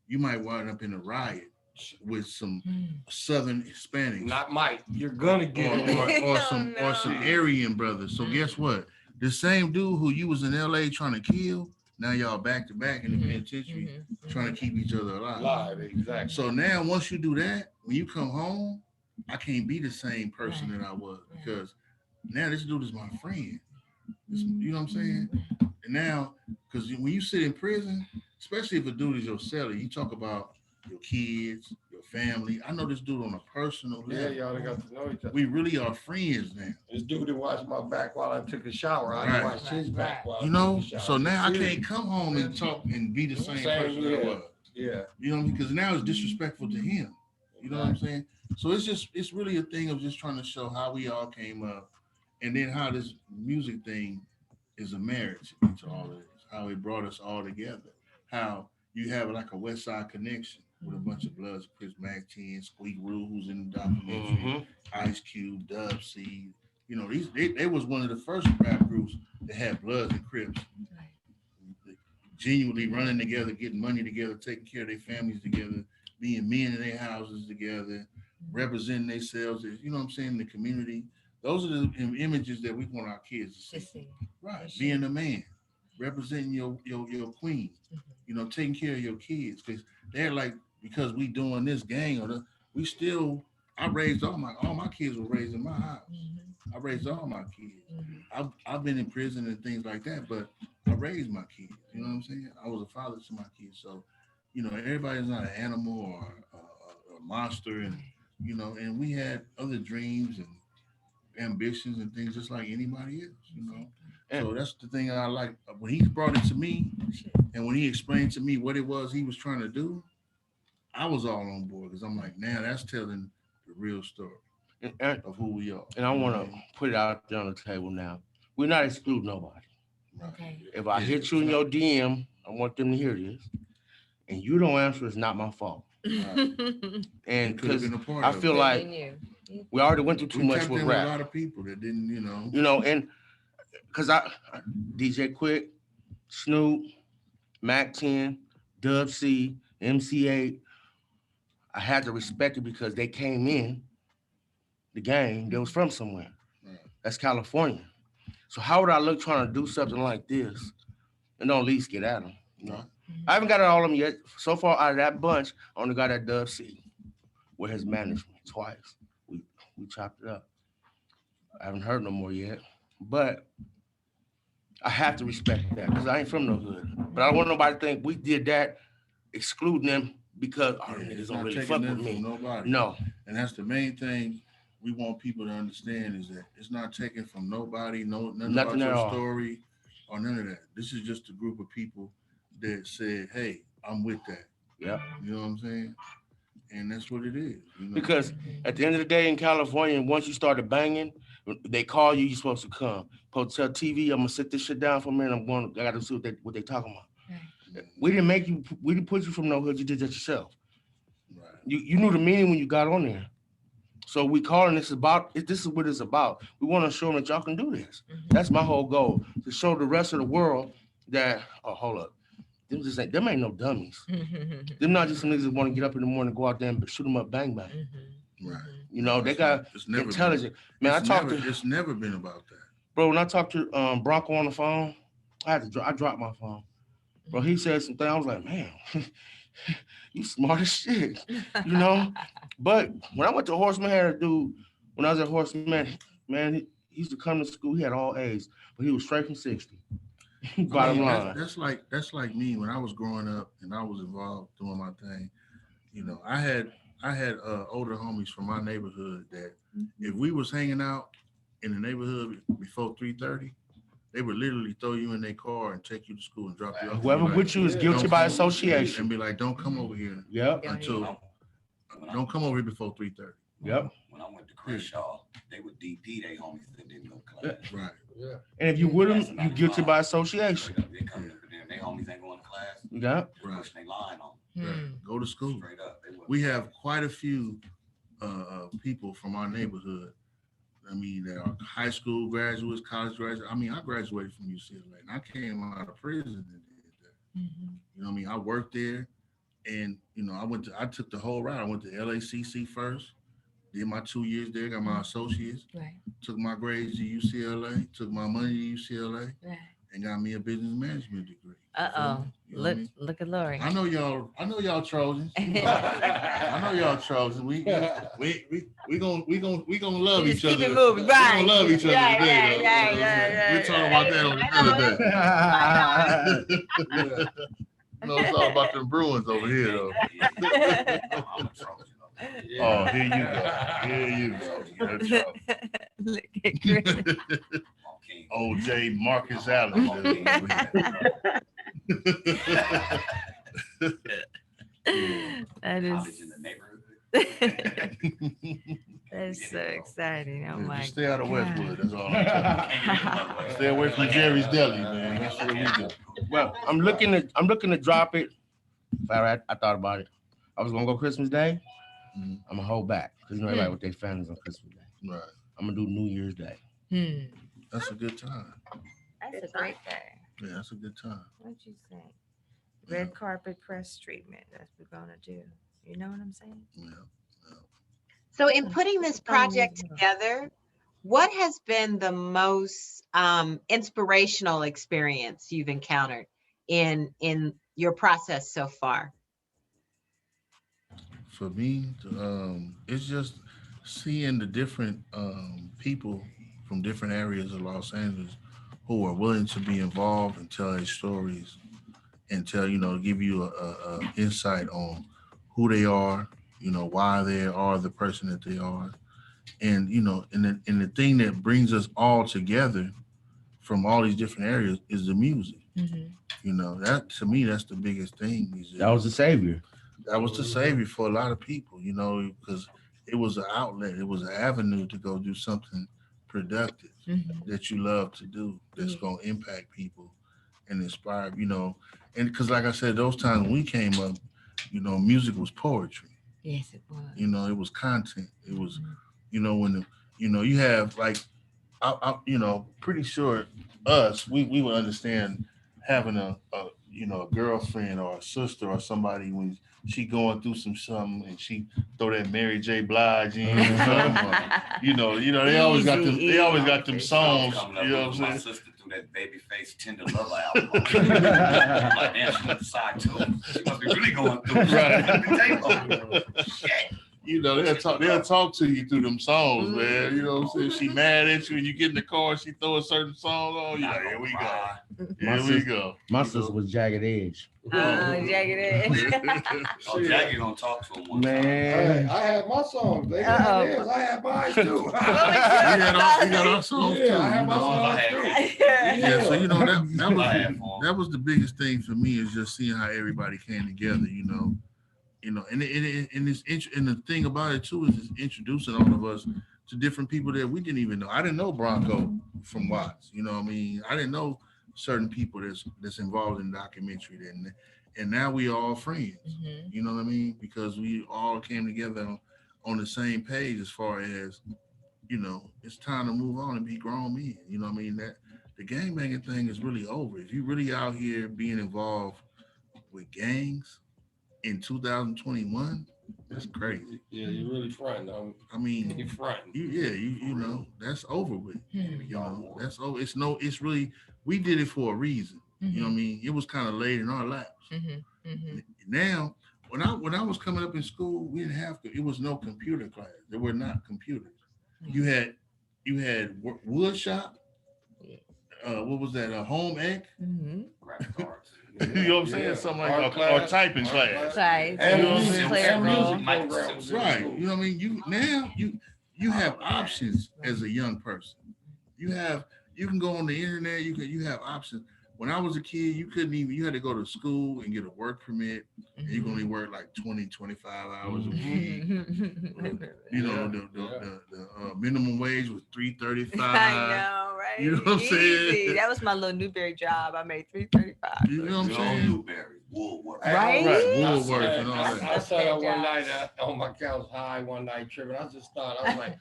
you might wind up in a riot with some Southern Hispanics. Not Mike. You're gonna get or some Aryan brothers. So guess what? The same dude who you was in LA trying to kill, now y'all back to back in the penitentiary trying to keep each other alive. Exactly. So now once you do that, when you come home, I can't be the same person that I was, because now this dude is my friend. You know what I'm saying? And now, because when you sit in prison, especially if a dude is your cellie, you talk about your kids, your family. I know this dude on a personal level. Yeah, y'all got to know each other. We really are friends now. This dude that watched my back while I took a shower. I watched his back while I took a shower. So now I can't come home and talk and be the same person that I was. Yeah. You know what I mean? Because now it's disrespectful to him. You know what I'm saying? So it's really a thing of just trying to show how we all came up, and then how this music thing is a marriage to all of this, how it brought us all together, how you have like a West Side connection with a bunch of Bloods, Chris Mac 10, Squeak Rule, who's in the documentary, Ice Cube, Dub C. You know, they was one of the first rap groups that had Bloods and Crips genuinely running together, getting money together, taking care of their families together, being men in their houses together, representing themselves, you know what I'm saying, in the community. Those are the images that we want our kids to see. Right, being a man, representing your queen, you know, taking care of your kids, because they're like, because we doing this gang, I raised all my kids were raised in my house. I raised all my kids. I've been in prison and things like that, but I raised my kids. You know what I'm saying? I was a father to my kids. So, you know, everybody's not an animal or a monster, and you know, and we had other dreams and ambitions and things just like anybody else. You know. So that's the thing I like when he brought it to me, and when he explained to me what it was he was trying to do. I was all on board, because I'm like, now that's telling the real story of who we are. And I want to put it out there on the table now. We're not excluding nobody. Okay. If I hit you in your DM, I want them to hear this, and you don't answer, it's not my fault. And because I feel like we already went through too much with rap. A lot of people that didn't, And because I DJ Quick, Snoop, Mac 10, Dub C, MC8, I had to respect it because they came in the game. They was from somewhere. That's California. So how would I look trying to do something like this and don't at least get at them? I haven't got it all of them yet. So far out of that bunch, I only got that Dub C with his management twice. We chopped it up. I haven't heard no more yet, but I have to respect that because I ain't from no hood. But I don't want nobody to think we did that, excluding them because our niggas don't really fuck with me. Nobody. No. And that's the main thing we want people to understand is that it's not taken from nobody, nothing about your story or none of that. This is just a group of people that said, hey, I'm with that. Yeah. You know what I'm saying? And that's what it is. Because at the end of the day in California, once you started banging, they call you, you're supposed to come. Supposed to tell TV, I'm gonna sit this shit down for a minute. I gotta see what they talking about. Right. We didn't put you from no hood, you did that yourself. Right. You knew the meaning when you got on there. So we calling this is what it's about. We want to show them that y'all can do this. Mm-hmm. That's my whole goal, to show the rest of the world that, hold up. Them ain't no dummies. Them not just some niggas that want to get up in the morning, go out there and shoot them up, bang bang. Mm-hmm. Right. They got intelligent. It's never been about that. Bro, when I talked to Bronco on the phone, I dropped my phone. Bro, he said some things. I was like, man, you smart as shit, But when I went to Horseman, I had a dude. When I was at Horseman, man, he used to come to school. He had all A's, but he was straight from 60. Bottom line. That's like me when I was growing up and I was involved doing my thing. I had older homies from my neighborhood that if we was hanging out in the neighborhood before 3:30, they would literally throw you in their car and take you to school and drop you off. Whoever with you is guilty by association. And be like, don't come over here. Yep. Don't come over here before 3:30. Yep. When I went to Crenshaw, they would DP they homies that didn't go to class. Right. Yeah. And if you with them, you guilty by association. They come to them, they homies ain't going to class. Yeah. Right. Pushing they line on. Right. Go to school. Straight up. We have quite a few people from our neighborhood. That are high school graduates, college graduates. I graduated from UCLA and I came out of prison and did that. Mm-hmm. I worked there and, I took the whole route. I went to LACC first, did my 2 years there, got my associates, right. Took my grades to UCLA, took my money to UCLA, right. And got me a business management degree. Look at Lori. I know y'all Trojans. I know y'all Trojans. We gonna love each other. Keep it moving, right? We gonna love each other today. Yeah. We're talking about that on the other day. It's all about them Bruins over here, though. Oh, here you go. Look at Chris. OJ Marcus Allen. That is so exciting. Oh my God. Stay out of Westwood. That's all I'm telling you. Stay away from Jerry's Deli, man. That's what we do. Well, I'm looking to drop it. I thought about it. I was gonna go Christmas Day. Mm-hmm. I'm gonna hold back because everybody with their families on Christmas Day. Right. I'm gonna do New Year's Day. That's a good time. That's a great day. Yeah, that's a good time. What you think? Red carpet press treatment. That's what we're gonna do. You know what I'm saying? Yeah. So in putting this project together, what has been the most inspirational experience you've encountered in your process so far? For me, it's just seeing the different people from different areas of Los Angeles who are willing to be involved and tell their stories and give you a insight on who they are, why they are the person that they are. And, and the thing that brings us all together from all these different areas is the music. Mm-hmm. That to me, that's the biggest thing. That was the savior. That was the savior for a lot of people, because it was an outlet. It was an avenue to go do something productive that you love to do, that's gonna impact people and inspire, and because like I said, those times when we came up, music was poetry. Yes, it was. It was content. It was, when you have like, pretty sure we would understand having a girlfriend or a sister or somebody when she going through something and she throw that Mary J. Blige in or something. They always got them songs. You know what I'm saying? My sister threw that Babyface Tender Lover album. Like, damn, she went to side too. She must be really going through it. Shit. They'll talk to you through them songs, man. You know what I'm saying? She mad at you and you get in the car and she throw a certain song on. You're like, here we go. Here we go. My sister was Jagged Edge. Jagged Edge. Jackie gonna talk to him one Man. I had my songs. They got theirs. I had mine too. We got our songs too. Yeah, I had my songs too. Yeah, so that was the biggest thing for me, is just seeing how everybody came together, and the thing about it too is it's introducing all of us to different people that we didn't even know. I didn't know Bronco from Watts, I didn't know certain people that's involved in the documentary, and now we are all friends. You know what I mean? Because we all came together on the same page as far as, it's time to move on and be grown men. You know what I mean? That the gangbanging thing is really over. If you really out here being involved with gangs in 2021, that's crazy. Yeah, you're really fronting. I mean, you're fronting. That's over with. That's over. It's really, we did it for a reason. You know what I mean? It was kind of laid in our laps. Now, when I was coming up in school, we didn't have to. It was no computer class. There were not computers. You had wood shop. What was that? A home ec. You know what I'm saying? Something like or typing class. Right. You know what I'm saying? Right. You know what I mean? You have options as a young person. You can go on the internet. You have options. When I was a kid, you had to go to school and get a work permit. And you can only work like 20, 25 hours a week. The minimum wage was $3.35. I know, right? You know what I'm saying? That was my little Newberry job. I made $3.35. You know what I'm saying? Newberry, Woolworth. Right? Woolworth and all that. I sat up one night on my couch high one night tripping. I just thought, I was like,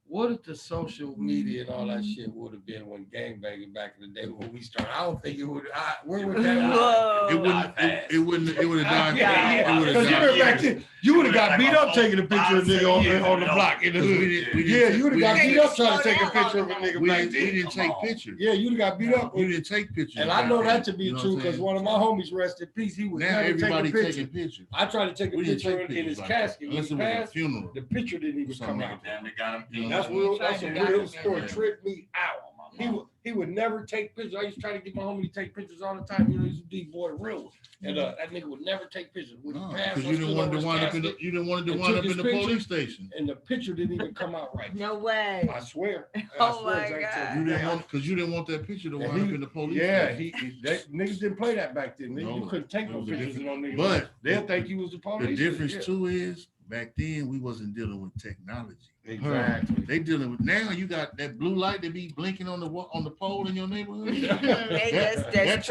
what if the social media and all that shit would have been when gangbanging back in the day when we started? I don't think it would. Where would that? It would have died. Because you remember back then, you would have got beat up taking a picture of a nigga on the block in the hood. Yeah, you would have got beat up trying to take a picture of a nigga back then. We didn't take pictures. Yeah, you'd have got beat up. You didn't take pictures. And I know that to be true because one of my homies, rest in peace, he was now never everybody taking pictures. I tried to take a picture in his casket. Unless it was a funeral. The picture didn't even come out. Damn, they got him. That's a real story. Tripped me out. He would never take pictures. I used to try to get my homie to take pictures all the time. He's a D-boy real. And that nigga would never take pictures. Because you didn't want to wind up in the police station. And the picture didn't even come out right. No way. I swear. Oh my God. Because you didn't want that picture to wind up in the police station. Niggas didn't play that back then. You couldn't take no pictures of no niggas. But they'll think you was the police. The difference too is back then we wasn't dealing with technology. Exactly. They dealing with now. You got that blue light that be blinking on the pole in your neighborhood. that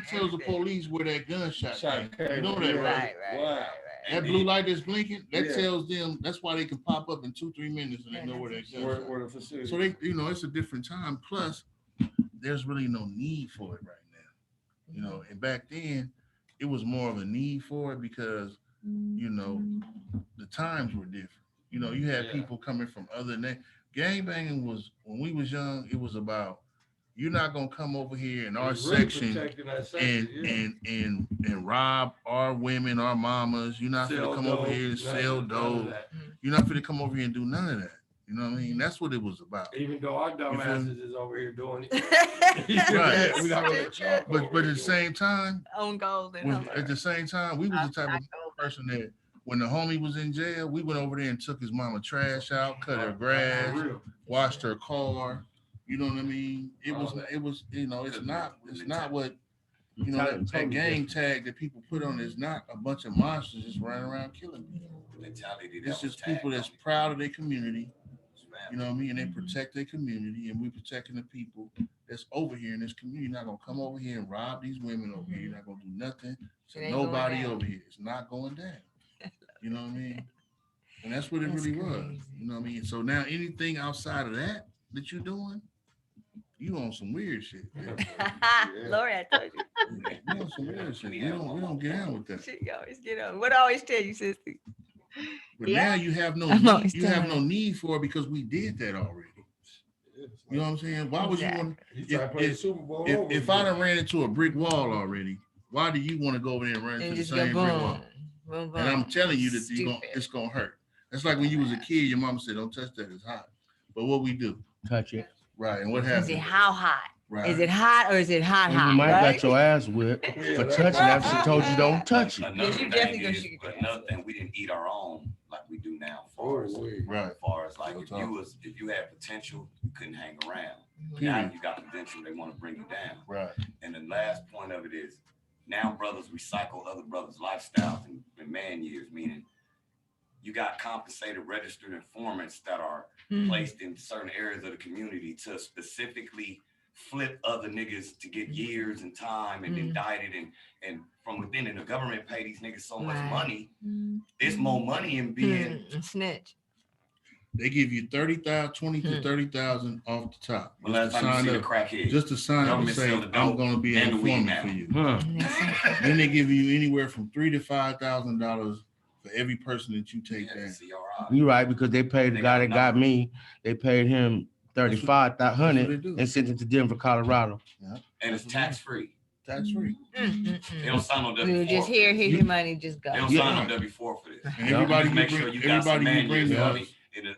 tells the police where that gunshot came. You know that, right? Right. That blue light that's blinking, that tells them. That's why they can pop up in 2-3 minutes and they know where that gunshot. So they, it's a different time. Plus, there's really no need for it right now. And back then, it was more of a need for it because the times were different. You had people coming from other names. Gangbanging was, when we was young, it was about, you're not gonna come over here in our section and rob our women, our mamas. You're not gonna come over here and sell dope. You're not gonna come over here and do none of that. You know what I mean? That's what it was about. Even though our dumbasses is over here doing it. Right. We not gonna but at the same time, at the same time, we was the type of person that, when the homie was in jail, we went over there and took his mama trash out, cut her grass, washed her car. You know what I mean? It's not what, that gang tag that people put on is not a bunch of monsters just running around killing people. It's just people that's proud of their community You know what I mean? And they protect their community, and we're protecting the people that's over here in this community. You're not gonna come over here and rob these women over here. You're not gonna do nothing to nobody over here. It's not going down. You know what I mean? And that's what it really was. You know what I mean? So now anything outside of that you're doing, you on some weird shit. Lori, I told you. You on some weird shit. We don't get on with that. She always get on. What I always tell you, sister? But now you have no need for it because we did that already. You know what I'm saying? Why would you want if I done ran into a brick wall already, why do you want to go over there and run into the same brick wall? Boom, and I'm telling you that it's gonna hurt. That's like when you was a kid, your mom said, "Don't touch that, it's hot." But what we do? Touch it. Right. And what happens? Is it how hot? Right. Is it hot or is it hot? You might got your ass whipped for touching after she told you don't touch it. Another thing, we didn't eat our own like we do now. As far as like if you had potential, you couldn't hang around. Now you got potential, they want to bring you down. Right. And the last point of it is now brothers recycle other brothers' lifestyles in man years, meaning you got compensated registered informants that are placed in certain areas of the community to specifically flip other niggas to get years and time and indicted and from within, and the government pay these niggas so much money. It's more money in being snitch. They give you 30,000, 20 to 30,000 off the top. Well, last time you see a crackhead, just to sign up and say, I'm going to be an informant for you. Then they give you anywhere from $3,000 to $5,000 for every person that you take down. You're right, because they paid the guy that got me. They paid him $35,100 and sent it to Denver, Colorado. Yeah. And it's tax free. Tax free. They don't sign no W4. You just here's your money, just go. They don't sign no W4 for this. And everybody make sure you got some man years money in a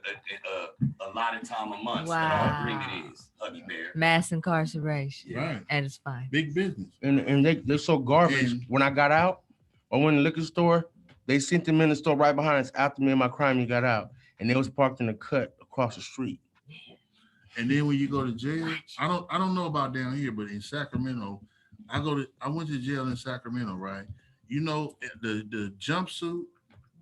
allotted time of months that our agreement is. Huggy Bear. Mass incarceration. Right. And it's fine. Big business. And they're so garbage. When I got out, I went in the liquor store. They sent them in the store right behind us after me and my crime got out. And they was parked in the cut across the street. And then when you go to jail, I don't know about down here, but in Sacramento, I went to jail in Sacramento, right? You know, the jumpsuit,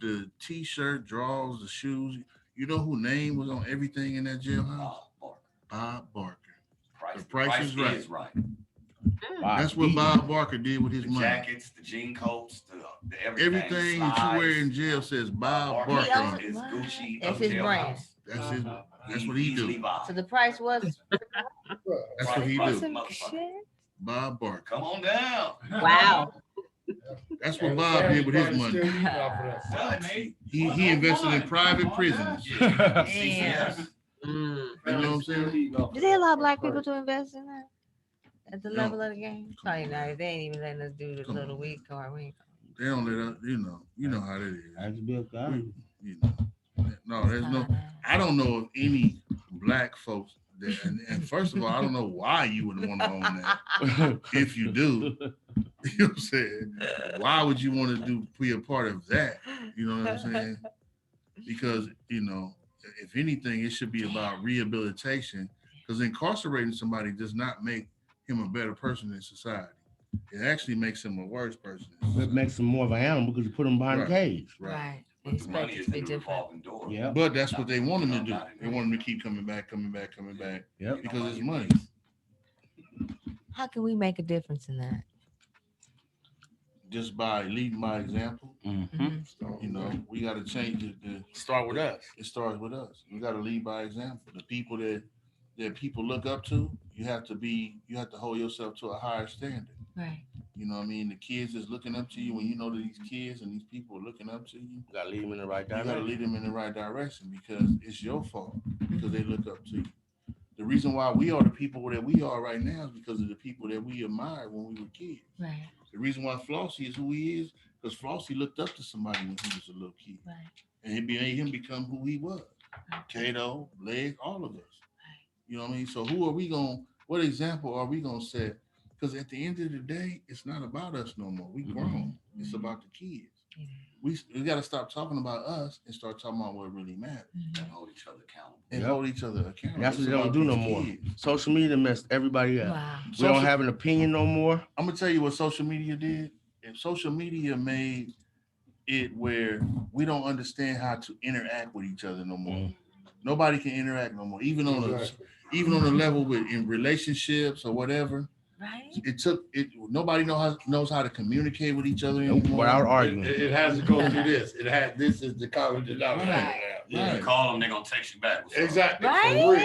the t-shirt, drawers, the shoes, you know who name was on everything in that jailhouse? Bob Barker. The price is right. That's what Bob Barker did with his money. Jackets, the jean coats, the everything that you wear in jail says Bob Barker. Is Gucci. That's his brand. That's what he do. So the price was. That's what he do. Bob Barker. Come on down. Wow. That's what Bob did with his money. He invested in private prisons. Yeah. You know what I'm saying? Do they allow black people to invest in that? At the level of the game? Probably not. They ain't even letting us do the little week card. They don't let us, you know how that is. I just be a guy. No, there's no, I don't know of any black folks that, and first of all, I don't know why you would want to own that. If you do, you know what I'm saying? Why would you want to be a part of that? You know what I'm saying? Because, if anything, it should be about rehabilitation, because incarcerating somebody does not make him a better person in society. It actually makes him a worse person. It makes him more of an animal because you put him behind a cage. Right. Money is the revolving door. Yeah. But that's what they want him to do. They want him to keep coming back. Yeah. Because it's money. How can we make a difference in that? Just by leading by example. Mm-hmm. We got to change it. Start with us. It starts with us. We got to lead by example. The people that people look up to, you have to hold yourself to a higher standard. Right. You know what I mean? The kids is looking up to you, when you know that these kids and these people are looking up to you. You gotta lead them in the right direction. You gotta lead them in the right direction because it's your fault because they look up to you. The reason why we are the people that we are right now is because of the people that we admired when we were kids. Right. The reason why Flossie is who he is, because Flossie looked up to somebody when he was a little kid. Right. And it made him become who he was. Kato, Leg, all of us. Right. You know what I mean? So what example are we gonna set? Because at the end of the day, it's not about us no more. We grown. It's about the kids. We got to stop talking about us and start talking about what really matters. And hold each other accountable. And hold each other accountable. That's what they don't do no more. Social media messed everybody up. Wow. We don't have an opinion no more. I'm going to tell you what social media did. If social media made it where we don't understand how to interact with each other no more. Nobody can interact no more, even on the level in relationships or whatever. Right. Nobody knows how to communicate with each other anymore. Without arguing. It has to go through this. This is the common denominator. Right. Yeah, you call them, they're gonna text you back. Exactly. Right? I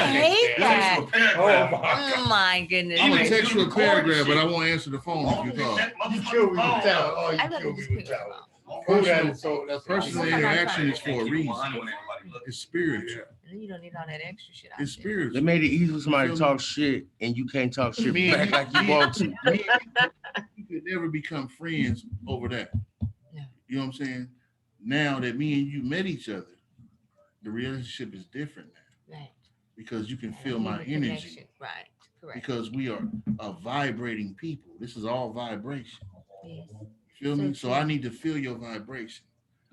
hate that. Text you a paragraph. Oh my goodness. I'm gonna text you a paragraph, but I won't answer the phone if you call. You kill me with talent. Oh, you kill me with talent. Personal interaction is for a reason. It's spiritual. You don't need all that extra shit. It's spiritual. They made it easy for somebody to talk shit, and you can't talk shit back like you want to. You could never become friends over that. Yeah. You know what I'm saying? Now that me and you met each other, the relationship is different now. Right. Because you can feel my energy. Right. Correct. Because we are a vibrating people. This is all vibration. Yes. You feel me? So I need to feel your vibration.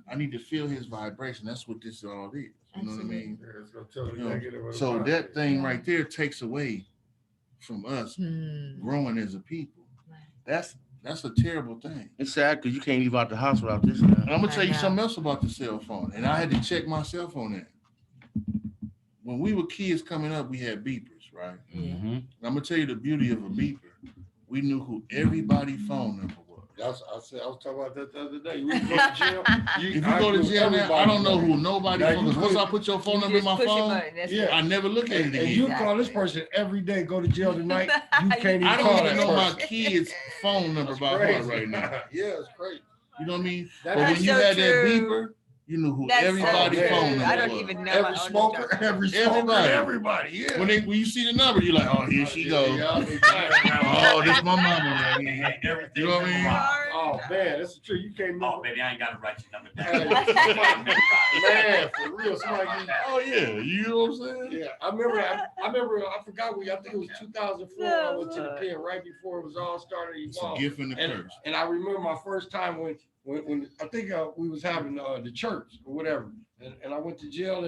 I need to feel his vibration. That's what this all is. You know what I mean? So that thing right there takes away from us growing as a people. That's a terrible thing. It's sad because you can't leave out the house without this now. And I'm gonna tell you something else about the cell phone, and I had to check myself on that. When we were kids coming up, we had beepers, right? Mm-hmm. And I'm gonna tell you the beauty of a beeper. We knew who everybody's phone number was. I was talking about that the other day. You go to jail. If you go to jail now, I don't know who nobody phone. Once I put your phone number in my phone, I never look at it again. And you call this person every day, go to jail tonight. You can't even I call don't that even know my person. kids' phone number by heart right now. Yeah, it's crazy. You know what I mean? That's But when you so had that true. beeper, you knew who That's so everybody's true. phone number I don't was. even know. Every smoker, everybody. Yeah. When you see the number, you're like, oh, here she goes. Yeah, exactly. Oh, this my mama. You know what I mean? Oh man, that's true. You can't. Oh, baby, I ain't got to write your number down. Man, for real, somebody. Oh yeah, you know what I'm saying? Yeah, I remember. I forgot. I think it was 2004. I went to the pen right before it was all started to It's a evolve. gift and a curse. And I remember my first time when I think we was having the church or whatever, and I went to jail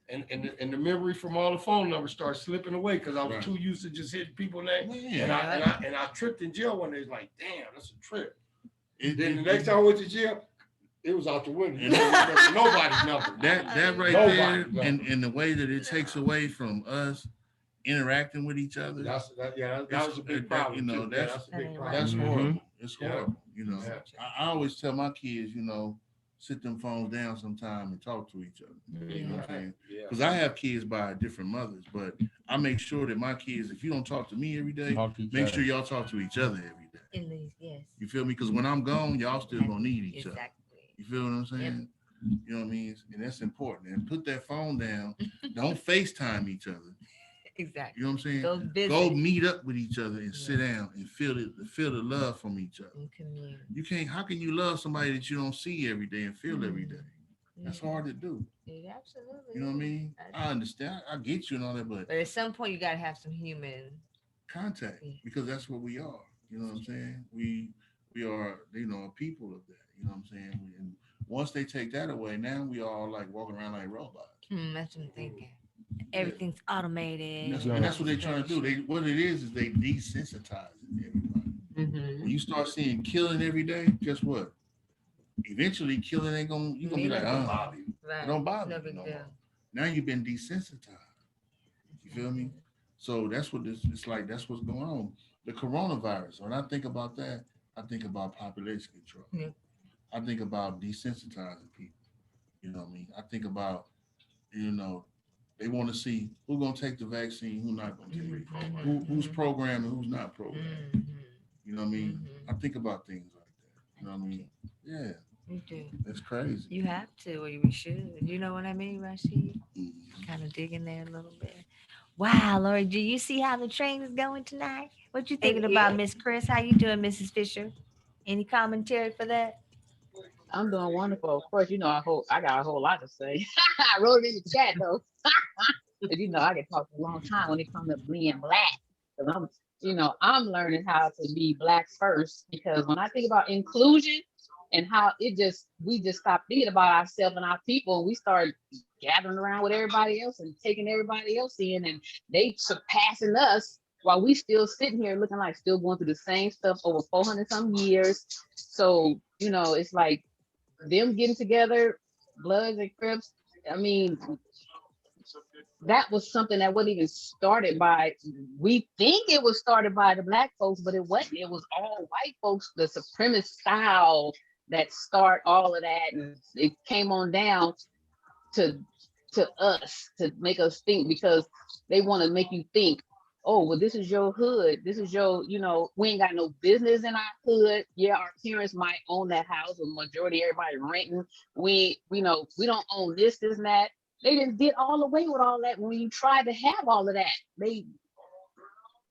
and the memory from all the phone numbers started slipping away because I was too used to just hitting people's names. And I tripped in jail one day. It's like, damn, that's a trip. Then the next time I went to jail, it was out the window. Nobody's number. That right there, and the way that it takes away from us interacting with each other. That was a big problem. You know, that's a big problem. that's horrible. It's Yeah. horrible. You know, Yeah. I always tell my kids, you know, sit them phones down sometime and talk to each other. You know what I'm saying? Yeah. Because I have kids by different mothers, but I make sure that my kids, if you don't talk to me every day, make sure y'all talk to each other every day. At least, yes. You feel me? Because when I'm gone, y'all still gonna need each other. Exactly. You feel what I'm saying? You know what I mean? And that's important. And put that phone down. Don't FaceTime each other. Exactly. You know what I'm saying? Go busy. Go meet up with each other and sit down and feel the love from each other. And commune. You can't. How can you love somebody that you don't see every day and feel every day? That's hard to do. It absolutely. You know what I mean? I understand. I get you and all that, but at some point you gotta have some human contact because that's what we are. You know what I'm saying? We are, you know, a people of that. You know what I'm saying? And once they take that away, now we all like walking around like robots. That's what I'm thinking. Everything's automated. And that's what they're trying to do. What it is they desensitize everybody. When you start seeing killing every day, guess what? Eventually, killing ain't gonna. You're gonna be like, it don't bother you no more. Now you've been desensitized. You feel me? So that's what it's like. That's what's going on. The coronavirus. When I think about that, I think about population control. Yeah. I think about desensitizing people. You know what I mean? I think about, you know, they want to see who's gonna take the vaccine, who's not gonna take it, who's programmed and who's not programmed. You know what I mean? I think about things like that. You know what I mean? Yeah. You do. That's crazy. You have to, or you should. You know what I mean, Rashid? Kind of digging there a little bit. Wow, Lori G, you see how the train is going tonight? What you thinking about, Miss Chris? How you doing, Mrs. Fisher? Any commentary for that? I'm doing wonderful. Of course, you know I got a whole lot to say. I wrote it in the chat though. But you know I can talk for a long time when it comes to being black. Because I'm learning how to be black first, because when I think about inclusion and how we just stop thinking about ourselves and our people, and we start gathering around with everybody else and taking everybody else in, and they surpassing us while we still sitting here looking like still going through the same stuff over 400 some years. So, it's like them getting together, Bloods and Crips. I mean, that was something that wasn't even started by, we think it was started by the Black folks, but it wasn't. It was all white folks, the supremacist style that start all of that. And it came on down to us to make us think, because they want to make you think, oh, well, this is your hood. This is your, we ain't got no business in our hood. Yeah, our parents might own that house, but majority everybody renting. We don't own this, and that. They just did all away with all that when you tried to have all of that.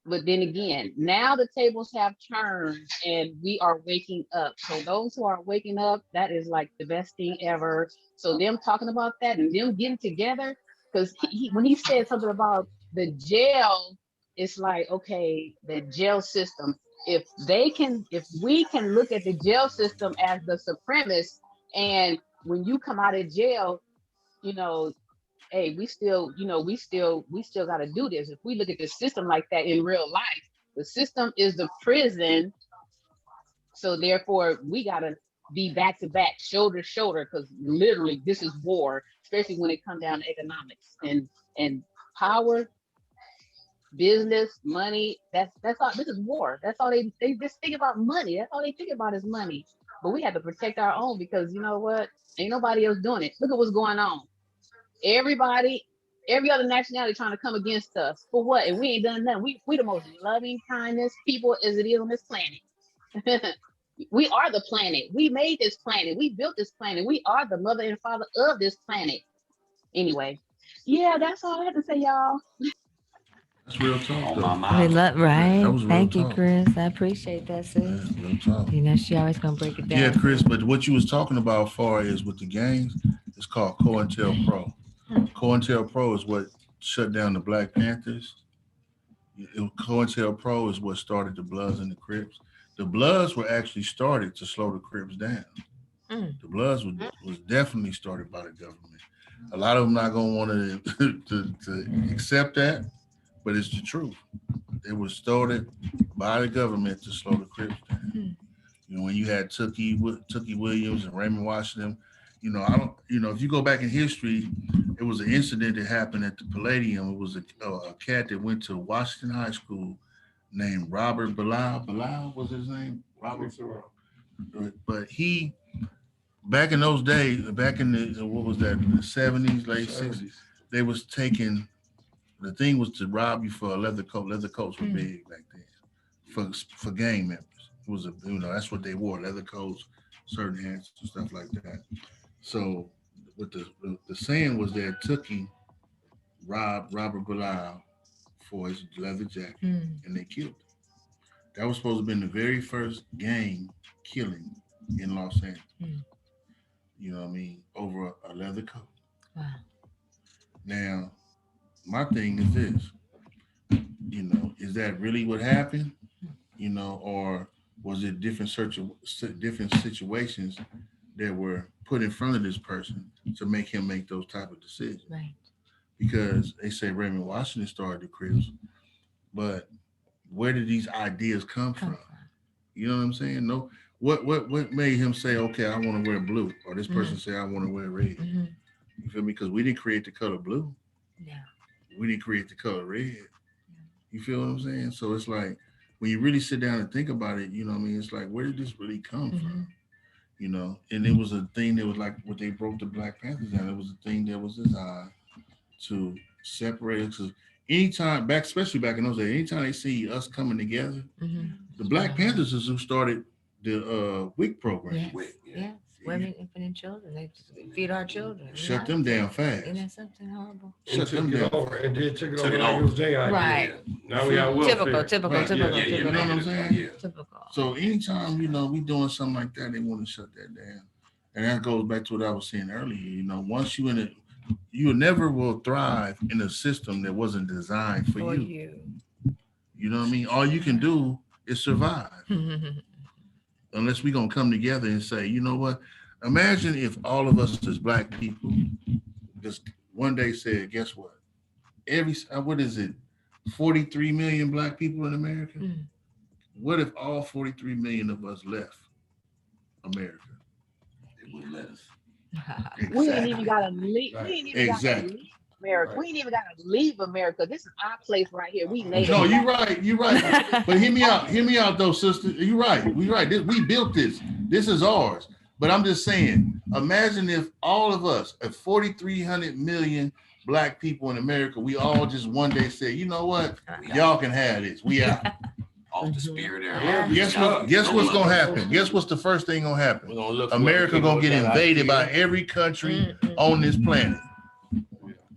But then again, now the tables have turned and we are waking up. So those who are waking up, that is like the best thing ever. So them talking about that and them getting together, because when he said something about the jail, it's like, okay, the jail system, if we can look at the jail system as the supremacist, and when you come out of jail, hey, we still got to do this. If we look at the system like that in real life, the system is the prison. So therefore, we got to be back to back, shoulder to shoulder, because literally this is war, especially when it comes down to economics and power, business, money. That's all. This is war. That's all they just think about money. That's all they think about is money. But we have to protect our own, because you know what? Ain't nobody else doing it. Look at what's going on. Everybody, every other nationality trying to come against us for what? And we ain't done nothing. We the most loving kindness people as it is on this planet. We are the planet. We made this planet. We built this planet. We are the mother and father of this planet. Anyway, yeah, that's all I have to say, y'all. That's real talk, though. Right. That was real Thank you, talk. Chris. I appreciate that, sis. Yeah, real talk. She always gonna break it down. Yeah, Chris, but what you was talking about as far as with the gangs, it's called COINTELPRO. COINTELPRO is what shut down the Black Panthers. COINTELPRO is what started the Bloods and the Crips. The Bloods were actually started to slow the Crips down. The Bloods was definitely started by the government. A lot of them not gonna want to accept that, but it's the truth. It was started by the government to slow the Crips down. When you had Tookie Williams and Raymond Washington, if you go back in history, it was an incident that happened at the Palladium. It was a cat that went to Washington High School named Robert Bilal. Bilal was his name? Robert. But he, back in those days, back in the 70s, late 60s, they was taking, the thing was to rob you for a leather coat. Leather coats were big back then for gang members. It was that's what they wore, leather coats, certain hats and stuff like that. So what the saying was that Tookie robbed Robert Bilal for his leather jacket, and they killed him. That was supposed to have been the very first gang killing in Los Angeles. You know what I mean? Over a leather coat. Wow. Now, my thing is this, is that really what happened? Or was it different situations that were put in front of this person to make him make those type of decisions? Right. Because they say Raymond Washington started the Crips, but where did these ideas come from? You know what I'm saying? No, what made him say, okay, I want to wear blue, or this person say I want to wear red? You feel me? Because we didn't create the color blue. Yeah. We didn't create the color red. You feel what I'm saying? So it's like, when you really sit down and think about it, it's like, where did this really come from? And it was a thing that was like what they broke the Black Panthers down. It was a thing that was designed to separate us. Because anytime, especially back in those days, anytime they see us coming together, the Black Panthers is who started the WIC program. Yes. Women, infant, and children. They feed our children. Shut them down fast. Isn't that something horrible? Shut them down. And then took it over like it was their idea. Right. Now we have welfare. Typical. Yeah, you know what I'm saying? Yeah. Typical. So anytime, we doing something like that, they want to shut that down. And that goes back to what I was saying earlier. Once you in it, you never will thrive in a system that wasn't designed for you. You know what I mean? All you can do is survive. Unless we're going to come together and say, you know what? Imagine if all of us as Black people just one day said, guess what? 43 million Black people in America? What if all 43 million of us left America? It wouldn't let us. We ain't even got to leave. Exactly. America. We ain't even gotta leave America. This is our place right here. We native. No, you're right. You're right. But hear me out. Hear me out, though, sister. You're right. We're right. We built this. This is ours. But I'm just saying, imagine if all of us, at 4,300 million Black people in America, we all just one day say, you know what? Y'all can have this. We out. Off the spirit area. Guess what's gonna happen? Guess what's the first thing gonna happen? We're gonna look America gonna get invaded by every country on this planet.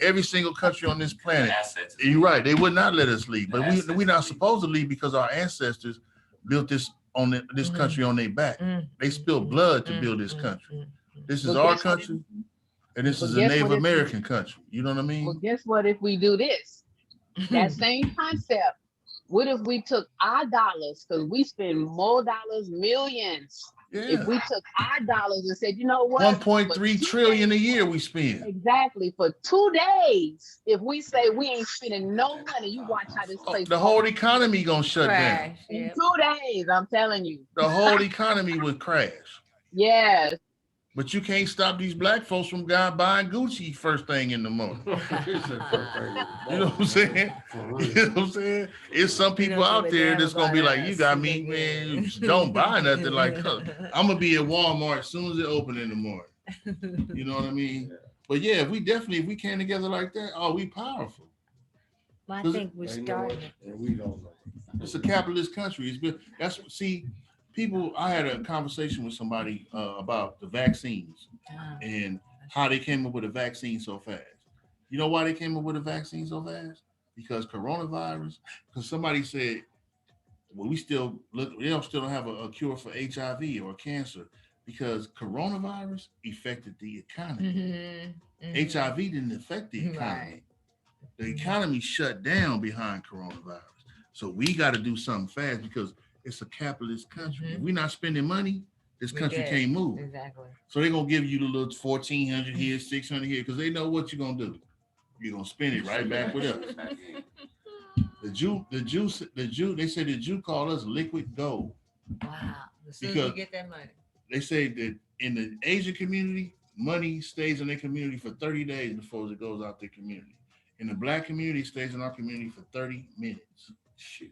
Every single country on this planet. And you're right. They would not let us leave, but we're not supposed to leave because our ancestors built this on this country on their back. They spilled blood to build this country. This is our country, and this is a Native American country. You know what I mean? Well, guess what? If we do this, that same concept. What if we took our dollars, because we spend more dollars, millions. Yeah. If we took our dollars and said, you know what? 1.3 trillion a year we spend. Exactly. For 2 days. If we say we ain't spending no money, you watch how this place. The whole economy gonna shut down. In 2 days, I'm telling you. The whole economy would crash. Yes. But you can't stop these Black folks from buying Gucci first thing in the morning. You know what I'm saying? You know what I'm saying? It's some people out there that's gonna be like, you got me, man. Don't buy nothing like I'm gonna be at Walmart as soon as it open in the morning. You know what I mean? But yeah, if we came together like that, we powerful. Well, I think we're starting. We don't know. It's a capitalist country. People, I had a conversation with somebody about the vaccines and how they came up with a vaccine so fast. You know why they came up with a vaccine so fast? Because coronavirus, because somebody said, well, we still don't have a cure for HIV or cancer because coronavirus affected the economy. HIV didn't affect the economy. Right. The economy shut down behind coronavirus. So we got to do something fast because it's a capitalist country. If we're not spending money, this country can't move. Exactly. So they're gonna give you the little 1,400 here, 600 here, because they know what you're gonna do. You're gonna spend it right back with us. The Jew, they say the Jew called us liquid gold. Wow. As soon as you get that money. They say that in the Asian community, money stays in their community for 30 days before it goes out their community. In the Black community, it stays in our community for 30 minutes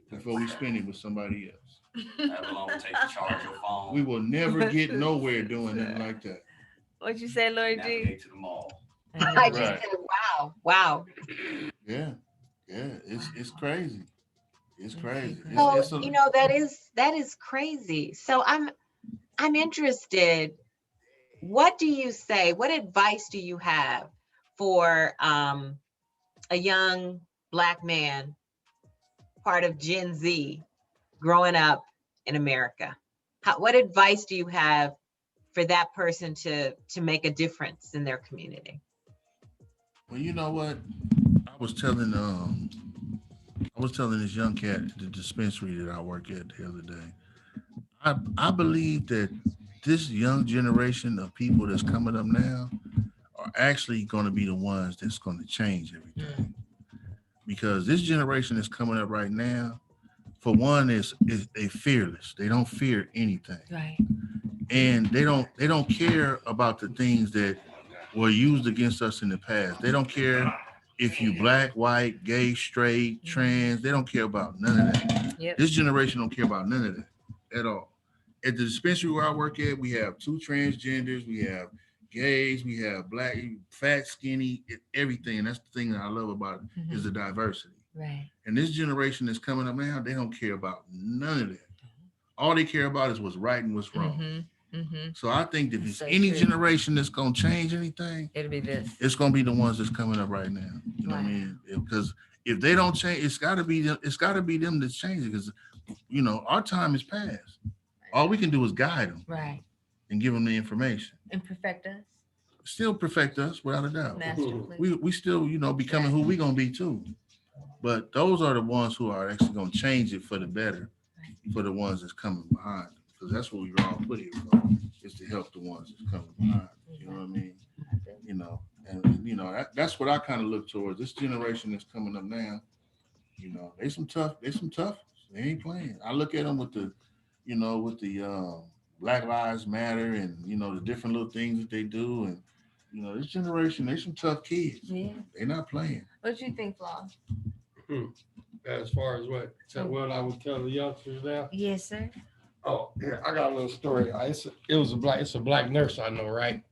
before we spend it with somebody else. How long it takes to charge your phone? We will never get nowhere doing nothing like that. What'd you say, Lori G? Navigate to the mall. I just said, wow. Yeah, it's crazy. It's crazy. So that is crazy. So I'm interested. What do you say? What advice do you have for a young Black man, part of Gen Z, growing up in America? What advice do you have for that person to make a difference in their community? Well, you know what? I was telling this young cat at the dispensary that I work at the other day. I believe that this young generation of people that's coming up now are actually going to be the ones that's going to change everything. Because this generation that's coming up right now, for one, is they fearless. They don't fear anything. Right. And they don't care about the things that were used against us in the past. They don't care if you Black, white, gay, straight, trans. They don't care about none of that. Yep. This generation don't care about none of that at all. At the dispensary where I work at, we have 2 transgenders, we have gays, we have Black, fat, skinny, everything. And that's the thing that I love about it is the diversity. Right. And this generation that's coming up now, they don't care about none of that. All they care about is what's right and what's wrong. So I think that if it's any generation that's gonna change anything, it'll be this. It's gonna be the ones that's coming up right now. You know what I mean? Because if they don't change, it's gotta be them that's changing. Because our time is past. All we can do is guide them, right, and give them the information and perfect us. Still perfect us without a doubt. Masterfully. We still becoming who we gonna be too. But those are the ones who are actually gonna change it for the better, for the ones that's coming behind. Because that's what we were all put here for, is to help the ones that's coming behind. You know what I mean? And that's what I kind of look towards. This generation that's coming up now, they some tough. They ain't playing. I look at them with the Black Lives Matter and the different little things that they do, and You know, this generation, they some tough kids. Yeah. They not playing. What you think, Flaw? As far as what I would tell the youngsters now. Yes, sir. Oh, yeah, I got a little story. It's a black nurse I know, right?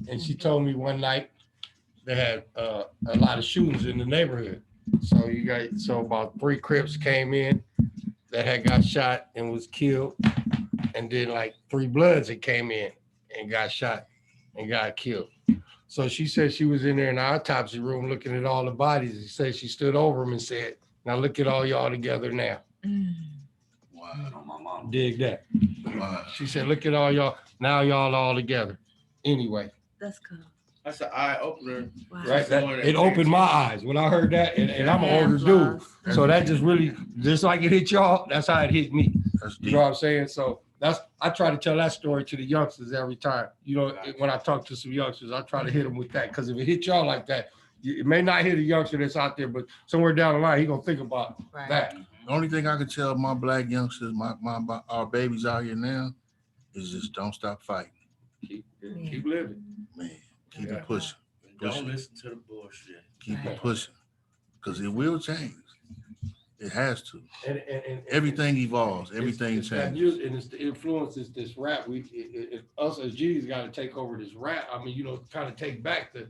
And she told me one night they had a lot of shootings in the neighborhood. So about 3 Crips came in that had got shot and was killed, and then like 3 Bloods that came in and got shot and got killed. So she said she was in there in the autopsy room looking at all the bodies. She said she stood over them and said, "Now look at all y'all together now." Wow, on my mom. Dig that. Wow. She said, "Look at all y'all. Now y'all all together." Anyway. That's cool. That's an eye opener. Wow. Right. It opened my eyes when I heard that, and I'm an older dude. So that just really, just like it hit y'all, that's how it hit me. You know what I'm saying? So I try to tell that story to the youngsters every time. You know, when I talk to some youngsters, I try to hit them with that, because if it hit y'all like that, it may not hit a youngster that's out there, but somewhere down the line, he gonna think about that. The only thing I can tell my black youngsters, our babies out here now, is just don't stop fighting. Keep living. Man, keep it pushing. Don't listen to the bullshit. Keep it pushing, because it will change. It has to. And everything evolves. Everything it's that changes. music, and it's the influences this rap. Us as G's got to take over this rap. I mean, kind of take back the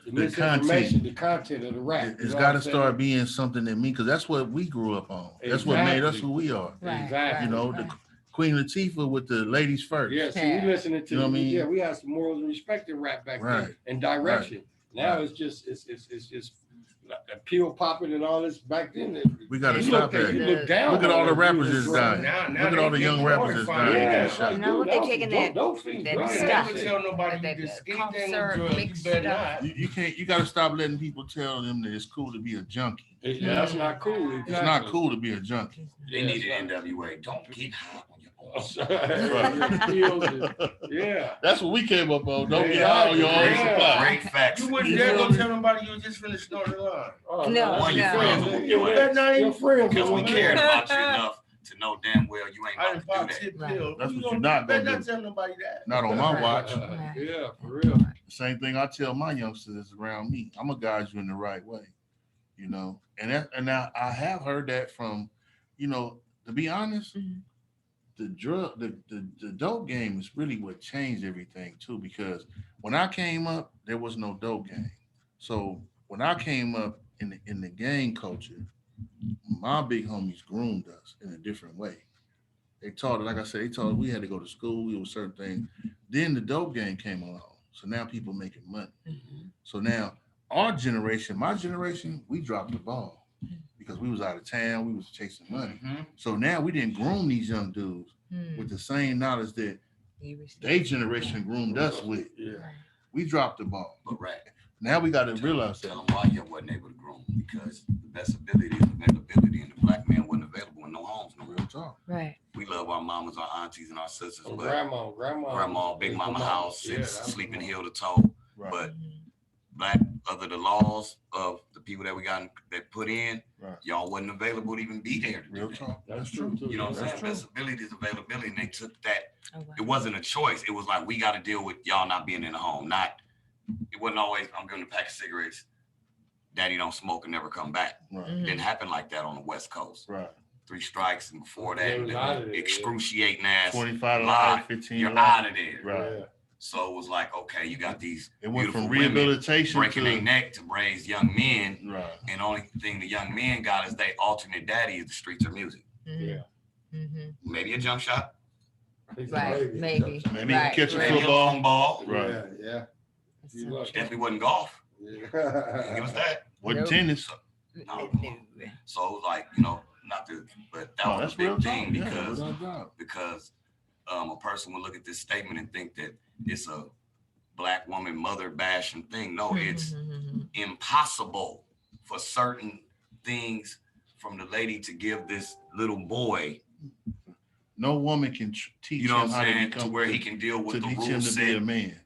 misinformation, the content of the rap. It's got to start being something that means, because that's what we grew up on. That's what made us who we are. Exactly. You know, the Queen Latifah with the ladies first. Yeah, so we listening to, you know what I mean? Yeah, we had some morals and respect in rap back then, and direction. Now it's just pill popping and all this. Back then, we got to stop that. Look at all the rappers that's dying. Look at all the young rappers that's dying. You know what? They're taking that stuff. Tell nobody you can't. You got to stop letting people tell them that it's cool to be a junkie. That's not cool. It's not cool to be a junkie. They need an NWA. Don't get high on your own. Yeah, that's what we came up on. Don't get high on your own supply. Great facts. You wouldn't dare go tell nobody you were just finna snort the line. Your friends. Because we cared about you enough to know damn well you ain't about to do that. That's what you're not gonna do. Tell nobody that. Not on my watch. Yeah, for real. Same thing I tell my youngsters around me. I'm gonna guide you in the right way. You know, and now I have heard that from, you know, to be honest, the dope game is really what changed everything too, because when I came up, there was no dope game. So when I came up in the gang culture, my big homies groomed us in a different way. They taught it, like I said, they taught us we had to go to school, it was certain things. Then the dope game came along. So now people making money. So now our generation, my generation, we dropped the ball because we was out of town, we was chasing money. So now we didn't groom these young dudes with the same knowledge that their generation groomed us with. We dropped the ball. But now we got to realize that. Tell them why you wasn't able to groom, because the best ability is availability, and the black man wasn't available in no homes. No real talk. Right. We love our mamas, our aunties, and our sisters. But grandma, big mama house, sleeping heel to toe. Right. But black, under the laws of the people that we got that put in, y'all wasn't available to even be there. Real talk. That's true. You know what I'm saying? Best ability is availability, and they took that. It wasn't a choice. It was like, we got to deal with y'all not being in the home. It wasn't always, I'm giving a pack of cigarettes, daddy don't smoke and never come back. It didn't happen like that on the West Coast. 3 strikes, and before that, excruciating ass 25 to life, 15 you're out of there. So it was like, okay, you got these it went beautiful from rehabilitation breaking their neck to raise young men, and the only thing the young men got is they alternate daddy is the streets of music. Maybe a jump shot. Maybe catch a maybe football. A long ball. Yeah. Definitely wasn't golf. Give us that. Wasn't tennis. No. So it was like, you know, but that was a big thing because a person would look at this statement and think that it's a black woman mother bashing thing. No, it's impossible for certain things from the lady to give this little boy. No woman can teach him how to become, to where he can deal with the rule set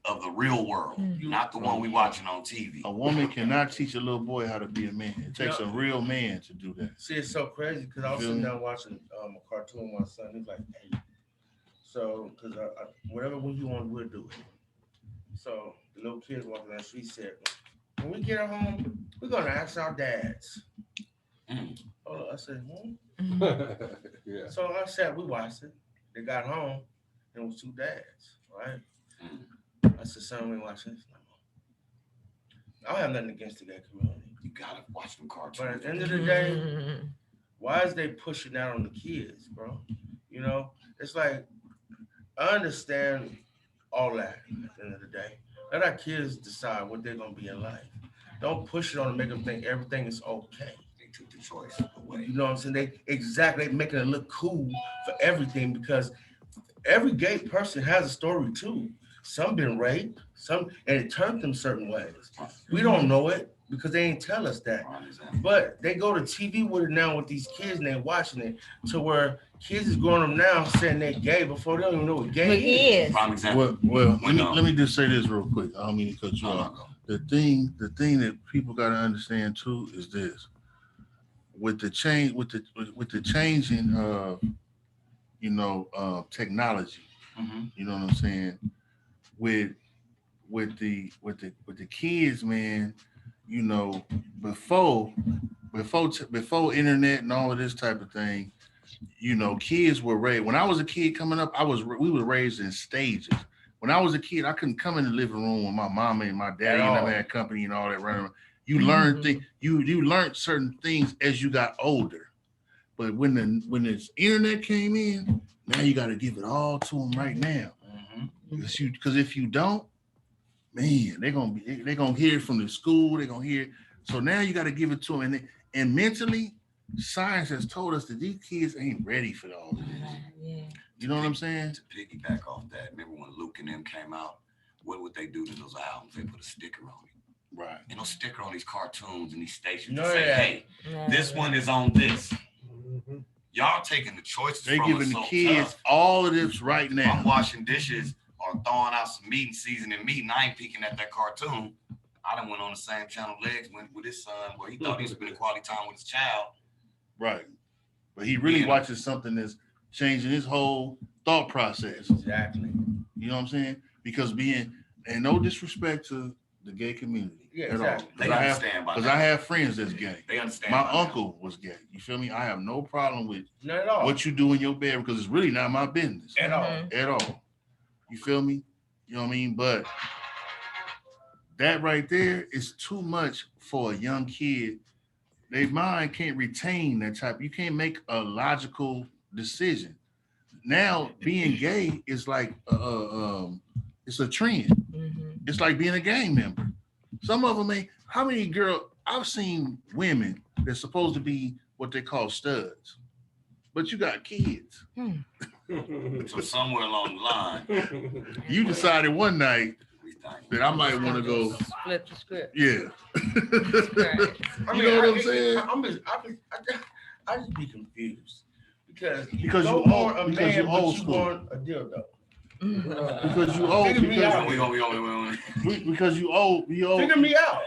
of the real world, not the one we watching on TV. A woman cannot teach a little boy how to be a man. It takes a real man to do that. See, it's so crazy because I was sitting down watching a cartoon with my son. He's like, hey, so because whatever you want, we'll do it. So the little kids walking down the street said, when we get home, we're gonna ask our dads. Hold on, I said, Yeah. So I said, we watched it. They got home, and it was two dads, right? I said, son, we watching this. I don't have nothing against the gay community. You gotta watch them cartoons. But at the end of the day, why is they pushing that on the kids, bro? You know, it's like, I understand all that at the end of the day. Let our kids decide what they're gonna be in life. Don't push it on and make them think everything is okay. They took the choice away. You know what I'm saying? They making it look cool for everything, because every gay person has a story too. Some been raped, and it turned them certain ways. We don't know it because they ain't tell us that. But they go to TV with it now with these kids and they watching it, to where kids is growing up now saying they're gay before they don't even know what gay is. Prime example. Well, let me just say this real quick. I don't mean to cut you off. The thing that people got to understand too is this: with the changing of technology, you know what I'm saying, with the kids, man, you know, before internet and all of this type of thing, you know, kids were raised. When I was a kid coming up, we were raised in stages. When I was a kid, I couldn't come in the living room with my mama and my daddy and them had company and all that running. You learned things. You learned certain things as you got older. But when this internet came in, now you got to give it all to them right now. Because if you don't, man, they're gonna hear it from the school. They're gonna hear it. So now you got to give it to them. And mentally, science has told us that these kids ain't ready for all of this. Yeah. You know what I'm saying? To piggyback off that, remember when Luke and them came out? What would they do to those albums? They put a sticker on it. Right. And no sticker on these cartoons and these stations No, to say, yeah. hey, this one is on this. Y'all taking the choices They from giving us the so kids tough. all of this right now. I'm washing dishes or throwing out some meat and seasoning meat, and I ain't peeking at that cartoon. I done went on the same channel Legs went with his son, where he thought he was spending quality time with his child. Right. But he really watches something that's changing his whole thought process. Exactly. You know what I'm saying? Because and no disrespect to the gay community Yeah, at exactly. all. They understand by Because that. I have friends that's gay. They understand. My by uncle was gay. You feel me? I have no problem with Not at all. what you do in your bed, because it's really not my business. At all. At all. You feel me? You know what I mean? But that right there is too much for a young kid. Their mind can't retain that type. You can't make a logical decision. Now being gay is like it's a trend. It's like being a gang member. Some of them ain't. How many I've seen women that's supposed to be what they call studs, but you got kids. So somewhere along the line, You decided one night that I might want to go Flip the script. Yeah. I You know what I'm saying? I just be confused because you Because don't you want old- a because man, you but old you school. want a dildo. Because you old. Figure me out. Because you old. Figure me out.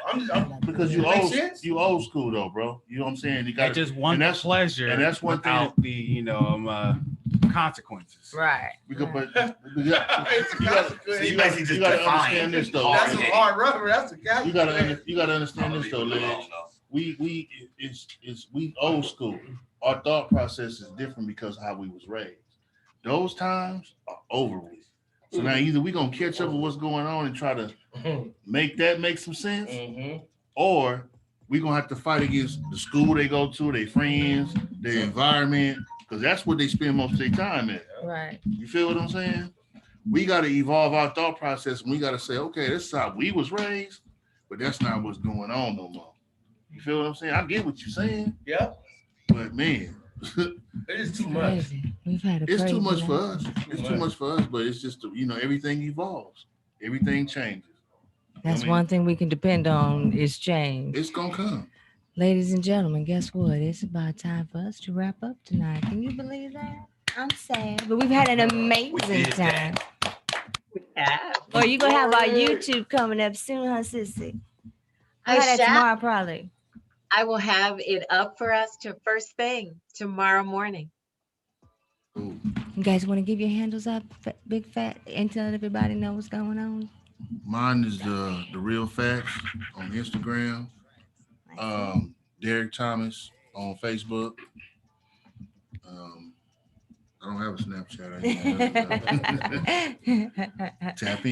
Because you Make old. sense? You old school though, bro. You know what I'm saying? You got They just want the pleasure, and that's one thing. without the consequences. Right. Because, but It's you a gotta consequence. He basically just understand this though. That's a hard rubber. That's a guy. You gotta understand this though, Ledge. We old school. Our thought process is different because of how we was raised. Those times are over with. So now either we gonna catch up with what's going on and try to make some sense, or we gonna have to fight against the school they go to, their friends, their environment, because that's what they spend most of their time at. Right. You feel what I'm saying? We got to evolve our thought process, and we got to say, okay, this is how we was raised, but that's not what's going on no more. You feel what I'm saying? I get what you're saying. Yeah. But man, it is too much. We've had it's too much for us. us. It's too much for us, but it's just, everything evolves. Everything changes. That's one thing we can depend on is change. It's going to come. Ladies and gentlemen, guess what? It's about time for us to wrap up tonight. Can you believe that? I'm sad, but we've had an amazing time. Or you gonna have our YouTube coming up soon, huh, Sissy? Tomorrow, probably. I will have it up for us to first thing tomorrow morning. You guys want to give your handles up, big fat, and tell everybody know what's going on? Mine is the real facts on Instagram. Derrick Thomas on Facebook. I don't have a Snapchat. Tap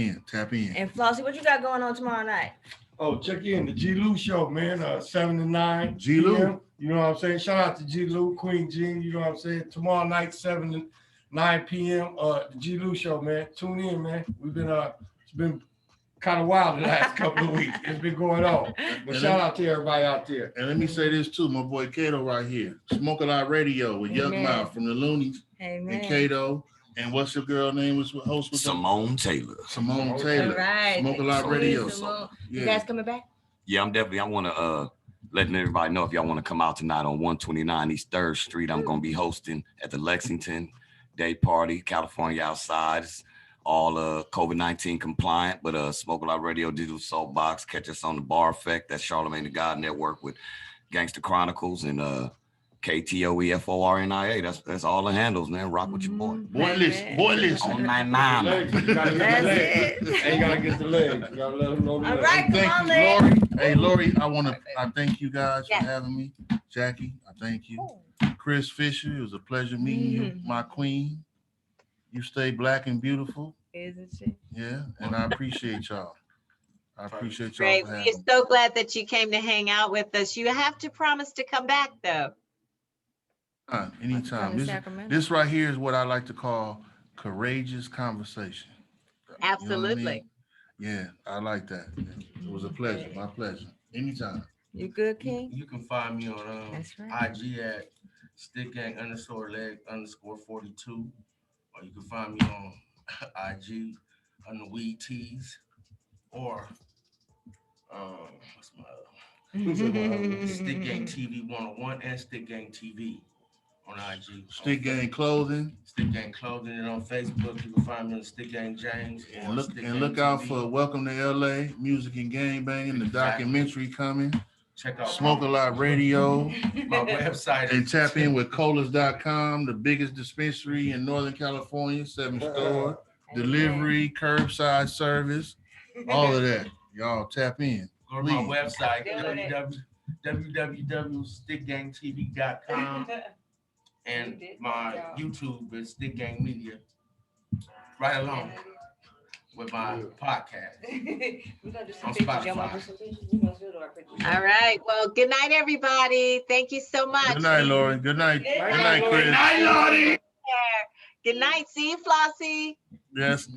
in. And Flossie, what you got going on tomorrow night? Oh, check in the G. Lou show, man. 7 to 9. G. Lou. PM. You know what I'm saying? Shout out to G. Lou, Queen Jean. You know what I'm saying? Tomorrow night, 7 to 9 p.m. The G. Lou show, man. Tune in, man. We've been it's been kind of wild the last couple of weeks. It's been going on. But shout out to everybody out there. And let me say this too, my boy Kato right here. Smoke a Lot Radio with Young Mouth from the Loonies. Amen. And Kato. And what's your girl name? Was host with Simone Taylor. Simone Taylor. All right. Smoke a Lot Radio. You guys coming back? Yeah, I want to letting everybody know if y'all want to come out tonight on 129 East 3rd Street. I'm going to be hosting at the Lexington Day Party, California outside. It's all COVID-19 compliant, but Smoke a Lot Radio, Digital Soapbox. Catch us on the Bar Effect. That's Charlamagne the God Network with Gangster Chronicles and KTOEFORNIA. That's all the handles, man. Rock with your boy. Boy list. On 99. You gotta get the legs. Ain't gotta get the legs. You gotta let them know the legs. All right, come on, Lori. Hey, Lori, I thank you guys for having me. Jackie, I thank you. Chris Fisher, it was a pleasure meeting you, my queen. You stay black and beautiful. Isn't she? Yeah, and I appreciate y'all. Great. For having We're so glad that you came to hang out with us. You have to promise to come back, though. Anytime. This right here is what I like to call courageous conversation. Absolutely. You know what I mean? Yeah, I like that. It was a pleasure. My pleasure. Anytime. You good, King? You can find me on That's right. IG at stickgang_leg_42, or you can find me on IG on the Weed Tees, or what's my Stick Gang TV 101 and Stick Gang TV on IG. Stick Gang Clothing. Stick Gang Clothing, and on Facebook you can find me on Stick Gang James. And look out for Welcome to LA, Music and Gang Banging, the documentary coming. Check out Smoke a Lot Radio. My website. And tap in with colas.com, the biggest dispensary in Northern California, 7 store, delivery, curbside service, all of that. Y'all tap in. Go to my website, www.stickgangtv.com, and my YouTube is Stick Gang Media. Right along with my podcast on Spotify. All right. Well, good night, everybody. Thank you so much. Good night, Lori. Good night. Good night, Chris. Good night, Lori. Good night. See you, Flossie. Yes.